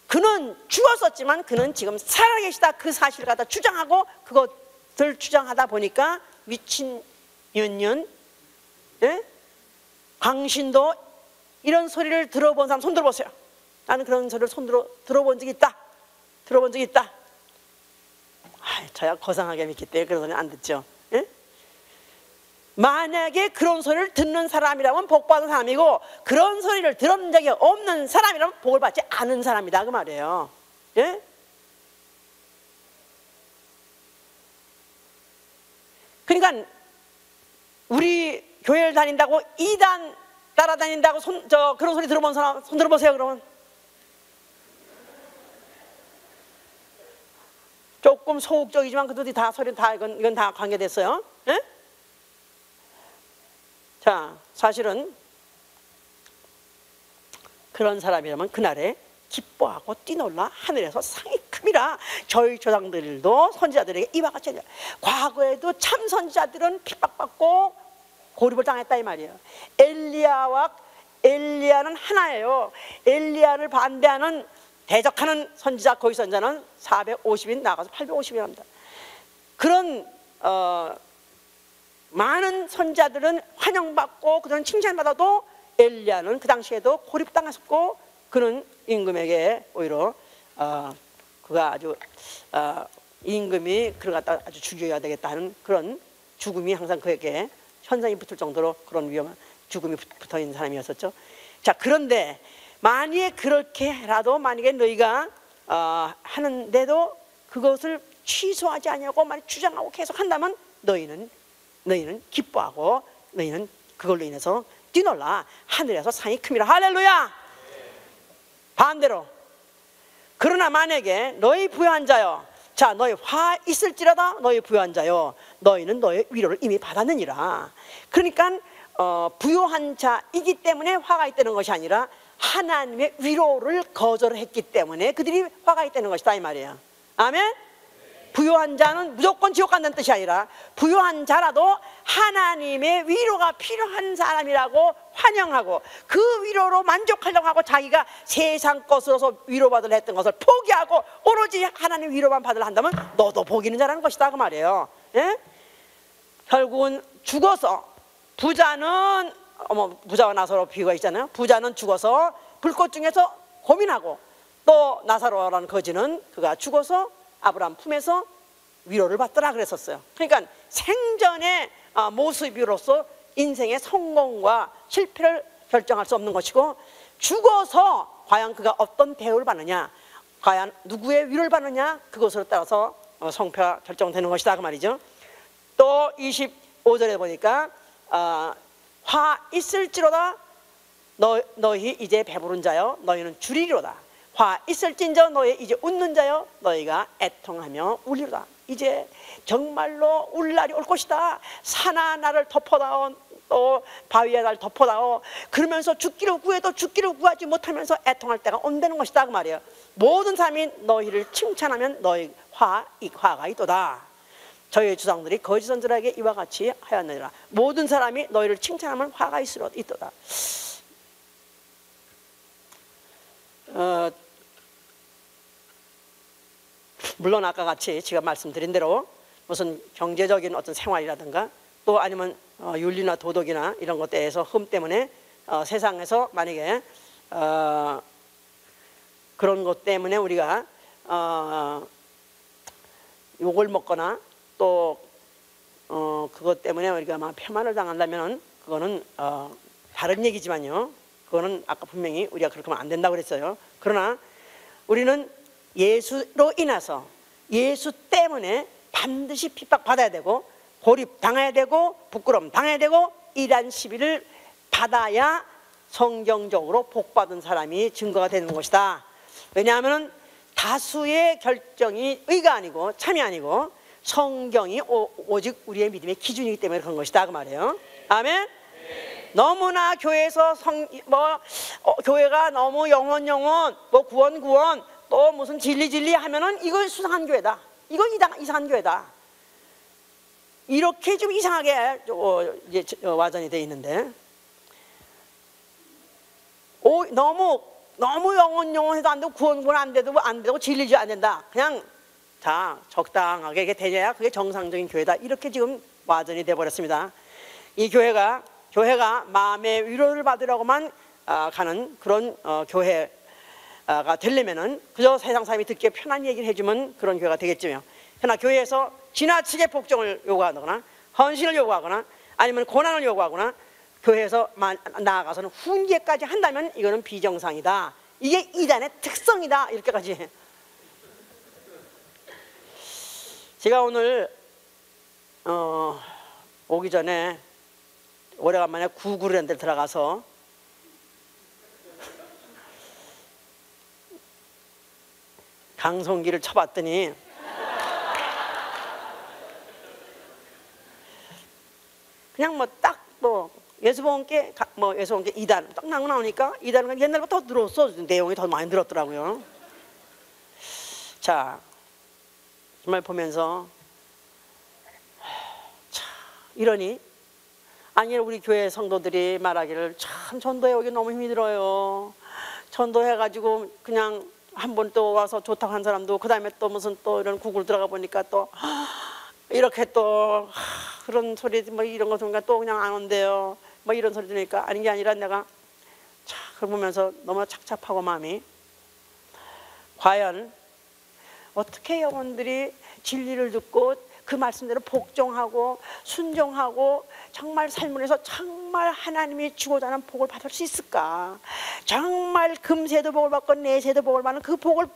그는 죽었었지만 그는 지금 살아계시다 그 사실을 갖다 주장하고 그것을 주장하다 보니까 미친 년년, 예? 광신도 이런 소리를 들어본 사람 손 들어보세요. 나는 그런 소리를 들어본 적이 있다. 저야 거상하게 믿기 때문에 그런 소리는 안 듣죠. 예? 만약에 그런 소리를 듣는 사람이라면 복 받은 사람이고, 그런 소리를 들은 적이 없는 사람이라면 복을 받지 않은 사람이다 그 말이에요. 예? 그러니까 우리 교회를 다닌다고 이단 따라다닌다고 그런 소리 들어본 사람 손 들어보세요. 그러면 조금 소극적이지만 그들이 다 소리 다 이건 다 관계됐어요. 예? 자, 사실은 그런 사람이라면 그날에 기뻐하고 뛰놀라 하늘에서 상이 큰 큽니다. 저희 조상들도 선지자들에게 이와 같이 과거에도 참 선지자들은 핍박받고 고립을 당했다 이 말이에요. 엘리야는 하나예요. 엘리야를 반대하는 대적하는 선지자 거기 선지자는 450인 나가서 850인 합니다. 그런 많은 선지자들은 환영받고 그들은 칭찬받아도 엘리야는 그 당시에도 고립당했었고 그는 임금에게 오히려 그가 아주 임금이 그를 갖다 아주 죽여야 되겠다는 그런 죽음이 항상 그에게 현상이 붙을 정도로 그런 위험한 죽음이 붙어 있는 사람이었었죠. 자, 그런데 만약에 그렇게라도 만약에 너희가 하는데도 그것을 취소하지 않냐고 만약 주장하고 계속 한다면 너희는 기뻐하고 너희는 그걸로 인해서 뛰놀라. 하늘에서 상이 큽니다. 할렐루야. 반대로 그러나 만약에 너희 부요한 자여, 자 너희 화 있을지라다 너희 부요한 자여, 너희는 너의 위로를 이미 받았느니라. 그러니까 부요한 자이기 때문에 화가 있다는 것이 아니라 하나님의 위로를 거절했기 때문에 그들이 화가 있다는 것이다 이 말이에요. 아멘. 부요한 자는 무조건 지옥 간다는 뜻이 아니라 부요한 자라도 하나님의 위로가 필요한 사람이라고 환영하고 그 위로로 만족하려고 하고 자기가 세상 것으로서 위로받으려 했던 것을 포기하고 오로지 하나님 위로만 받으려 한다면 너도 복 있는 자라는 것이다 그 말이에요. 예? 결국은 죽어서 부자는 부자와 나사로 비유가 있잖아요. 부자는 죽어서 불꽃 중에서 고민하고 또 나사로라는 거지는 그가 죽어서 아브라함 품에서 위로를 받더라 그랬었어요. 그러니까 생전의 모습으로서 인생의 성공과 실패를 결정할 수 없는 것이고 죽어서 과연 그가 어떤 대우를 받느냐, 과연 누구의 위로를 받느냐, 그것으로 따라서 성패가 결정되는 것이다 그 말이죠. 또 25절에 보니까 화 있을지로다 너희 이제 배부른 자여 너희는 줄이리로다. 화 있을진저 너희 이제 웃는 자여 너희가 애통하며 울리로다. 이제 정말로 울 날이 올 것이다. 산아 나를 덮어다오, 또 바위에 나를 덮어다오. 그러면서 죽기를 구해도 죽기를 구하지 못하면서 애통할 때가 온다는 것이다 그 말이에요. 모든 사람이 너희를 칭찬하면 너희 화가 있도다. 저희 주상들이 거짓 선지자에게 이와 같이 하였느니라. 모든 사람이 너희를 칭찬하면 화가 있도다. 물론 아까 같이 제가 말씀드린 대로 무슨 경제적인 어떤 생활이라든가 또 아니면 윤리나 도덕이나 이런 것에 대해서 흠 때문에 세상에서 만약에 그런 것 때문에 우리가 욕을 먹거나 또 그것 때문에 우리가 막 폐만을 당한다면 그거는 다른 얘기지만요. 그거는 아까 분명히 우리가 그렇게 하면 안 된다고 그랬어요. 그러나 우리는 예수로 인해서 예수 때문에 반드시 핍박받아야 되고 고립 당해야 되고 부끄러움 당해야 되고 이란 시비를 받아야 성경적으로 복받은 사람이 증거가 되는 것이다. 왜냐하면 다수의 결정이 의가 아니고 참이 아니고 성경이 오직 우리의 믿음의 기준이기 때문에 그런 것이다 그 말이에요. 아멘. 너무나 교회에서 교회가 너무 영원 뭐 구원 또 무슨 진리 하면은 이거 수상한 교회다. 이거 이상한 교회다. 이렇게 좀 이상하게 이제 와전이 돼 있는데 너무 영원해도 안 되고 구원 안 되고 진리지 안 된다. 그냥 다 적당하게 이게 되냐 그게 정상적인 교회다. 이렇게 지금 와전이 돼 버렸습니다. 이 교회가 마음의 위로를 받으려고만 가는 그런 교회가 되려면은 그저 세상 사람이 듣기에 편한 얘기를 해주면 그런 교회가 되겠지요. 그러나 교회에서 지나치게 복종을 요구하거나 헌신을 요구하거나 아니면 고난을 요구하거나 교회에서 나아가서는 훈계까지 한다면 이거는 비정상이다. 이게 이단의 특성이다. 이렇게까지. 제가 오늘 오기 전에 오래간만에 구글이라는 데 들어가서 강성기를 쳐봤더니 그냥 예수봉께 이단 딱 나오니까 이단은 옛날부터 더 들었어. 내용이 더 많이 들었더라고요. 자, 정말 보면서 참 이러니 아니 우리 교회 성도들이 말하기를 참 전도해 오기 너무 힘이 들어요. 전도해가지고 그냥 한 번 또 와서 좋다고 한 사람도 그 다음에 또 무슨 또 이런 구글 들어가 보니까 또 이렇게 또 그런 소리 뭐 이런 거 들으니까 또 그냥 안 온대요. 뭐 이런 소리 들으니까 아닌 게 아니라 내가 참 그걸 보면서 너무 착잡하고 마음이 과연 어떻게 영혼들이 진리를 듣고 그 말씀대로 복종하고 순종하고 정말 삶을 위해서 정말 하나님이 주고자 하는 복을 받을 수 있을까? 정말 금세도 복을 받고 내세도 복을 받는 그 복을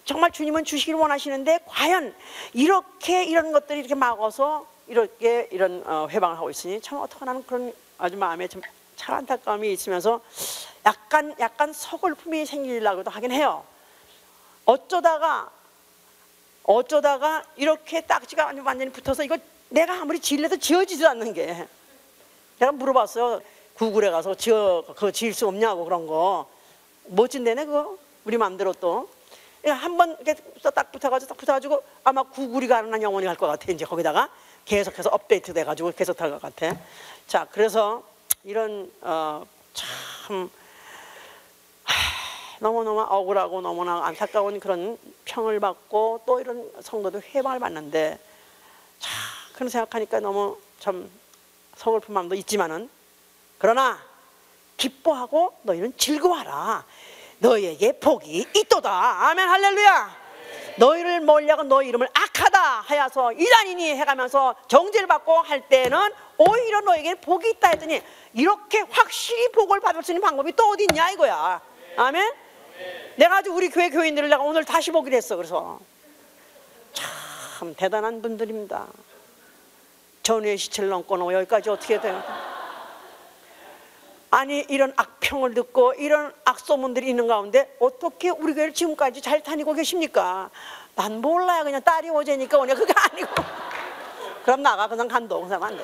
정말 주님은 주시길 원하시는데 과연 이렇게 이런 것들이 이렇게 막아서 이렇게 이런 회방을 하고 있으니 참 어떡하나 그런 아주 마음에 참 안타까움이 있으면서 약간 서글픔이 생기려고도 하긴 해요. 어쩌다가 이렇게 딱지가 완전히 붙어서 이거 내가 아무리 지으려도 지어지지도 않는 게 내가 물어봤어요. 구글에 가서 그거 지을 수 없냐고 그런 거 멋진데네 그거 우리 마음대로 또 한번 이렇게 딱 붙어가지고 아마 구글이 가능한 영혼이 갈 것 같아. 이제 거기다가 계속해서 업데이트 돼가지고 계속 할 것 같아. 자, 그래서 이런 참 너무너무 억울하고 너무나 안타까운 그런 평을 받고 또 이런 성도들 회방을 받는데 자, 그런 생각하니까 너무 참 서글픈 마음도 있지만은 그러나 기뻐하고 너희는 즐거워하라. 너희에게 복이 있도다. 아멘 할렐루야. 너희를 멀리하고 너희 이름을 악하다 하여서 이단이니 해가면서 정죄를 받고 할 때는 오히려 너에게 복이 있다 했더니 이렇게 확실히 복을 받을 수 있는 방법이 또 어디 있냐 이거야. 아멘. 내가 아주 우리 교회 교인들을 내가 오늘 다시 보기로 했어. 그래서 참 대단한 분들입니다. 전후의 시체를 넘고 여기까지 어떻게 돼요? 아니 이런 악평을 듣고 이런 악소문들이 있는 가운데 어떻게 우리 교회를 지금까지 잘 다니고 계십니까? 난 몰라요. 그냥 딸이 어제니까 오냐 그게 아니고 그럼 나가 그냥 간동 안 돼.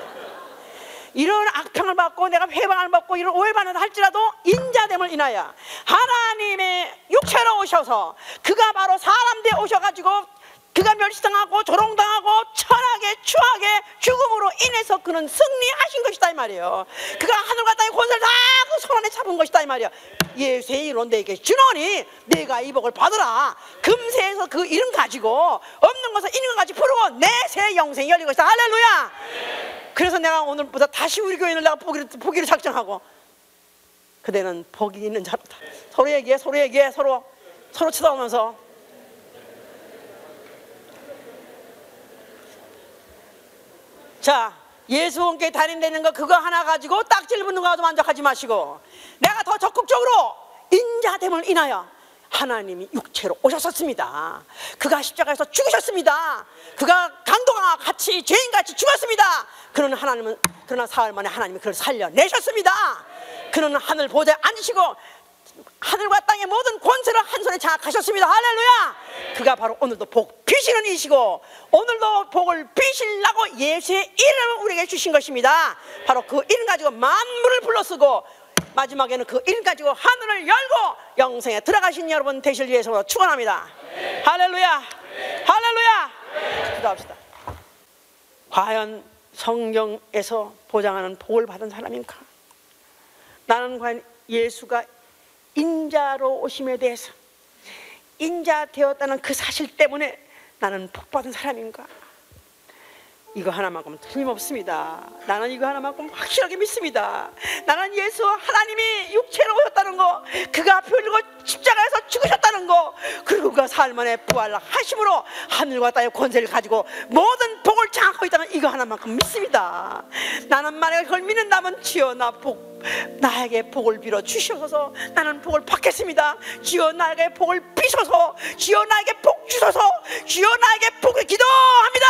이런 악평을 받고 내가 회방을 받고 이런 오해를 받는다 할지라도 인자됨을 인하여 하나님의 육체로 오셔서 그가 바로 사람 되어 오셔가지고 그가 멸시당하고 조롱당하고 천하게 추하게 죽음으로 인해서 그는 승리하신 것이다 이 말이에요. 그가 하늘과 땅의 권세를 다 그 손 안에 잡은 것이다 이 말이야. 예수의 이름으로 내게 주노니 내가 이 복을 받으라. 금세에서 그 이름 가지고 없는 것을 있는 것 같이 부르고 내 새 영생이 열린 것이다. 할렐루야. 그래서 내가 오늘부터 다시 우리 교인을 내가 보기를 작정하고 그대는 복이 있는 자로다. 서로 얘기해 서로 쳐다보면서 자, 예수님께 다닌다는 거 그거 하나 가지고 딱지를 붙는 거 가지고 만족하지 마시고 내가 더 적극적으로 인자됨을 인하여 하나님이 육체로 오셨었습니다. 그가 십자가에서 죽으셨습니다. 그가 강도와 같이 죄인같이 죽었습니다. 그러나 사흘 만에 하나님이 그를 살려내셨습니다. 그는 하늘 보좌에 앉으시고 하늘과 땅의 모든 권세를 한 손에 장악하셨습니다. 할렐루야. 그가 바로 오늘도 복 비시는 이시고 오늘도 복을 비시려고 예수의 이름을 우리에게 주신 것입니다. 바로 그 이름 가지고 만물을 불러쓰고 마지막에는 그 이름 가지고 하늘을 열고 영생에 들어가신 여러분 되실 위해서 축원합니다. 할렐루야. 할렐루야. 기도합시다. 과연 성경에서 보장하는 복을 받은 사람인가? 나는 과연 예수가 인자로 오심에 대해서 인자 되었다는 그 사실 때문에 나는 복받은 사람인가? 이거 하나만큼 틀림없습니다. 나는 이거 하나만큼 확실하게 믿습니다. 나는 예수 하나님이 육체로 오셨다는 거, 그가 피 흘리고 십자가에서 죽으셨다는 거, 그리고 그가 사흘 만에 부활하심으로 하늘과 땅의 권세를 가지고 모든 복을 장악하고 있다는 이거 하나만큼 믿습니다. 나는 만약에 그걸 믿는다면 주여 나에게 복을 빌어 주셔서 나는 복을 받겠습니다. 주여 나에게 복을 비셔서 주여 나에게 복 주셔서 주여 나에게 복을 기도합니다.